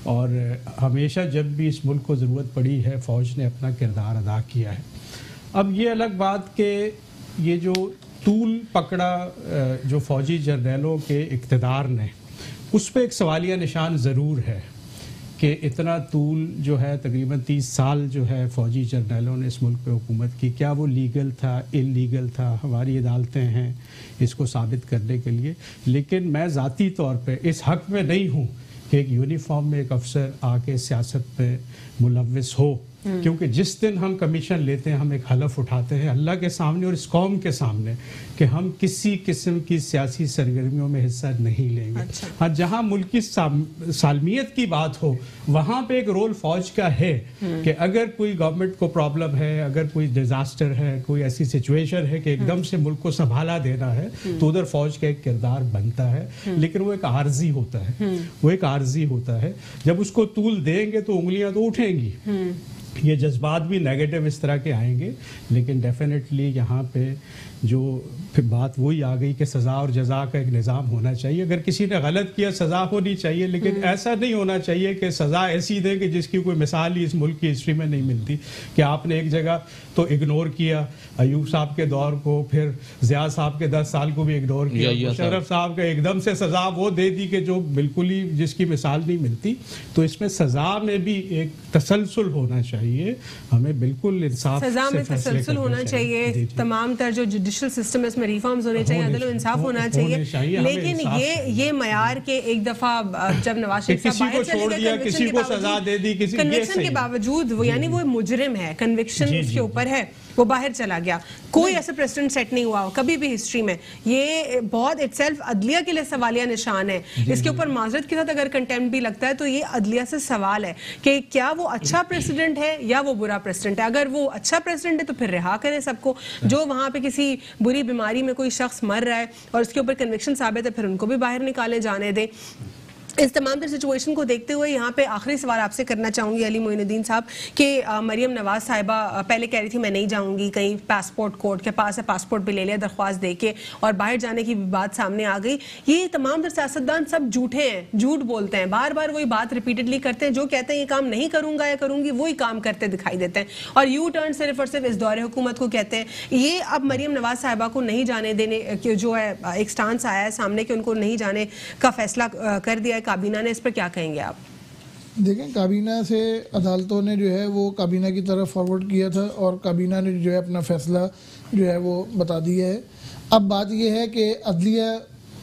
और हमेशा जब भी इस मुल्क को ज़रूरत पड़ी है फ़ौज ने अपना किरदार अदा किया है। अब ये अलग बात कि ये जो तूल पकड़ा जो फ़ौजी जर्नलों के इक़्तिदार ने, उस पर एक सवालिया निशान ज़रूर है कि इतना तूल जो है तकरीबन 30 साल जो है फ़ौजी जर्नलों ने इस मुल्क पे हुकूमत की, क्या वो लीगल था, इल्लीगल था? हमारी अदालतें हैं इसको साबित करने के लिए। लेकिन मैं ज़ाती तौर पे इस हक़ में नहीं हूँ कि एक यूनिफॉर्म में एक अफसर आके सियासत में मुलव्विस हो क्योंकि जिस दिन हम कमीशन लेते हैं हम एक हलफ उठाते हैं अल्लाह के सामने और इस कौम के सामने कि हम किसी किस्म की सियासी सरगर्मियों में हिस्सा नहीं लेंगे। अच्छा। हाँ, जहाँ मुल्क की सालमियत की बात हो वहाँ पे एक रोल फौज का है कि अगर कोई गवर्नमेंट को प्रॉब्लम है, अगर कोई डिजास्टर है, कोई ऐसी सिचुएशन है कि एकदम से मुल्क को संभाला देना है तो उधर फौज का एक किरदार बनता है, लेकिन वो एक आर्जी होता है, वो एक आर्जी होता है। जब उसको तूल देंगे तो उंगलियां तो उठेंगी, ये जज्बात भी नेगेटिव इस तरह के आएंगे, लेकिन डेफिनेटली यहाँ पे जो फिर बात वही आ गई कि सज़ा और जज़ा का एक निज़ाम होना चाहिए। अगर किसी ने गलत किया सज़ा होनी चाहिए, लेकिन ऐसा नहीं होना चाहिए कि सज़ा ऐसी दें कि जिसकी कोई मिसाल ही इस मुल्क की हिस्ट्री में नहीं मिलती, कि आपने एक जगह तो इग्नोर किया अयूब साहब के दौर को, फिर ज़िया साहब के 10 साल को भी इग्नोर किया, मुशर्रफ साहब का एकदम से सज़ा वो दे दी कि जो बिल्कुल ही जिसकी मिसाल नहीं मिलती। तो इसमें सज़ा में भी एक तसलसल होना चाहिए, हमें बिल्कुल इंसाफ सज़ा में तसलसल होना चाहिए, तमाम तर जो जुडिशल सिस्टम है उसमें रिफॉर्म्स होने चाहिए, अदल इंसाफ होना चाहिए। लेकिन ये मयार के एक दफा जब नवाज शरीफ साहब बाहर चले गए किसी को सजा दे दी, किसी कन्विक्शन के बावजूद, वो यानी वो मुजरिम है, कन्विक्शन उसके ऊपर है, वो बाहर चला गया, कोई ऐसा प्रेसिडेंट सेट नहीं हुआ कभी भी हिस्ट्री में। ये बहुत इटसेल्फ अदलिया के लिए सवालिया निशान है। इसके ऊपर माजरत के साथ अगर कंटेम्प्ट भी लगता है तो ये अदलिया से सवाल है कि क्या वो अच्छा प्रेसिडेंट है या वो बुरा प्रेसिडेंट है। अगर वो अच्छा प्रेसिडेंट है तो फिर रिहा करें सबको, जो वहाँ पे किसी बुरी बीमारी में कोई शख्स मर रहा है और उसके ऊपर कन्विक्शन साबित है फिर उनको भी बाहर निकाले जाने दें। इस तमाम तर सिचुएशन को देखते हुए यहाँ पे आखिरी सवाल आपसे करना चाहूँगी अली मोइनुद्दीन साहब कि मरियम नवाज साहिबा पहले कह रही थी मैं नहीं जाऊँगी कहीं, पासपोर्ट कोर्ट के पास है, पासपोर्ट भी ले लिया दरख्वास्त दे के, और बाहर जाने की भी बात सामने आ गई। ये तमाम तर सियासतदान सब झूठे हैं, झूठ बोलते हैं, बार बार वही बात रिपीटेडली करते हैं, जो कहते हैं ये काम नहीं करूँगा या करूँगी वही काम करते दिखाई देते हैं, और यू टर्न सिर्फ और सिर्फ इस दौरे हुकूमत को कहते हैं। ये अब मरियम नवाज साहिबा को नहीं जाने देने के जो है एक स्टांस आया है सामने कि उनको नहीं जाने का फैसला कर दिया है काबीना ने, इस पर क्या कहेंगे आप? देखें, काबीना से अदालतों ने जो है वो काबीना की तरफ फॉरवर्ड किया था और काबीना ने जो है अपना फैसला जो है वो बता दिया है। अब बात यह है कि अदलिया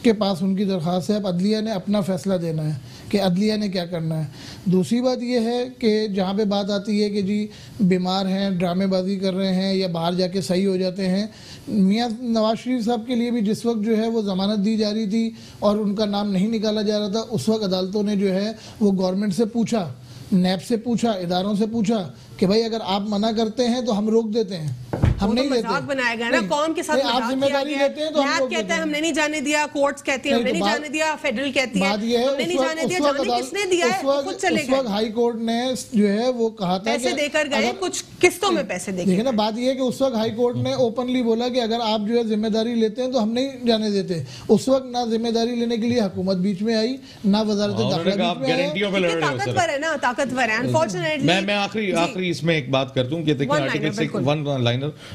के पास उनकी दरख्वास्त है, अब अदलिया ने अपना फैसला देना है कि अदलिया ने क्या करना है। दूसरी बात यह है कि जहाँ पे बात आती है कि जी बीमार हैं, ड्रामेबाजी कर रहे हैं या बाहर जाके सही हो जाते हैं, मियाँ नवाज शरीफ साहब के लिए भी जिस वक्त जो है वो ज़मानत दी जा रही थी और उनका नाम नहीं निकाला जा रहा था, उस वक्त अदालतों ने जो है वो गवर्नमेंट से पूछा, नैब से पूछा, इदारों से पूछा कि भाई अगर आप मना करते हैं तो हम रोक देते हैं, हम नहीं लेते। मजाक बनाया गया ना कौम के साथ, आप जिम्मेदारी लेते हैं तो हम कहते हैं हमने नहीं जाने दिया, कोर्ट्स कहती है हमने नहीं जाने दिया, फेडरल कहती है हमने नहीं जाने दिया, जाने किसने दिया है? खुद चले गए। हाई कोर्ट ने जो है वो कहा था पैसे देकर गए, कुछ किस्तों में पैसे देके। देखिए ना, बात यह है कि उस वक्त हाई कोर्ट ने ओपनली बोला कि अगर आप जो है जिम्मेदारी लेते हैं तो हम नहीं जाने देते। उस वक्त ना जिम्मेदारी लेने के लिए हुकूमत बीच में आई, ना वजारत दाखिला बीच में आई। ताकतवर है ना, ताकतवर है अनफॉर्चुनेटली। मैं आखिरी इसमें एक बात कर दूं कि देखिए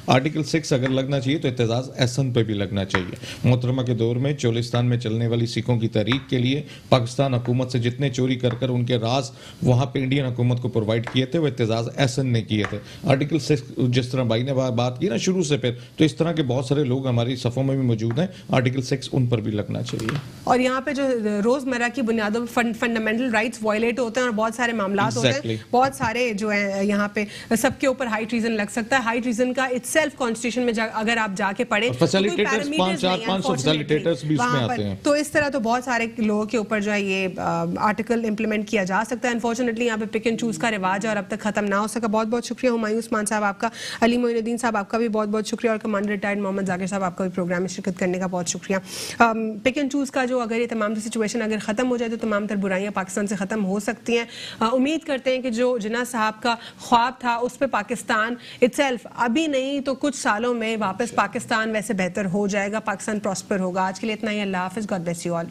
आर्टिकल 6 अगर लगना चाहिए तो इत्तेजाज एहसन पे भी लगना चाहिए। मोहतरमा के दौर में चोलिस्तान में चलने वाली सिखों की तहरीक के लिए पाकिस्तान हुकूमत से जितने चोरी कर कर उनके राज वहाँ पे इंडियन हुकूमत को प्रोवाइड किए थे वो इत्तेजाज एहसन ने किए थे। आर्टिकल 6 जिस तरह भाई ने बात की ना शुरू से, फिर तो इस तरह के बहुत सारे लोग हमारी सफ़ों में भी मौजूद हैं, आर्टिकल 6 उन पर भी लगना चाहिए। और यहाँ पे जो रोजमर्रा की बुनियादों पर फंडामेंटल राइट्स वायलेट होते हैं और बहुत सारे मामला होते हैं, बहुत सारे जो है यहाँ पे सबके ऊपर हाई ट्रीजन लग सकता है। हाई ट्रीजन का इटसेल्फ कॉन्स्टिट्यूशन में अगर आप जाके पढ़े फैसिलिटेटर्स 500 फैसिलिटेटर्स भी इसमें आते हैं, तो इस तरह तो बहुत सारे लोगों के ऊपर जो है ये आर्टिकल इंप्लीमेंट किया जा सकता है। अनफॉर्चुनेटली यहाँ पे पिक एंड चूज का रिवाज है और अब तक खत्म ना हो सका। बहुत बहुत शुक्रिया हुमायूं उस्मान साहब आपका, अली मोइनुद्दीन साहब आपका भी बहुत बहुत शुक्रिया, और कमांडर रिटायर्ड मोहम्मद जाकिर साहब आपका भी प्रोग्राम में शिरकत करने का बहुत शुक्रिया। पिक एंड चूज का जो अगर ये तमाम सिचुएशन अगर खत्म हो जाए तो तमाम तर बुराइयां पाकिस्तान से खत्म हो सकती हैं। उम्मीद करते हैं कि जो जिन्ना साहब का ख्वाब था उस पर पाकिस्तान इटसेल्फ अभी नहीं तो कुछ सालों में वापस पाकिस्तान वैसे बेहतर हो जाएगा, पाकिस्तान प्रॉस्पर होगा। आज के लिए इतना ही, अल्लाह हाफिज़, गॉड ब्लेस यू ऑल।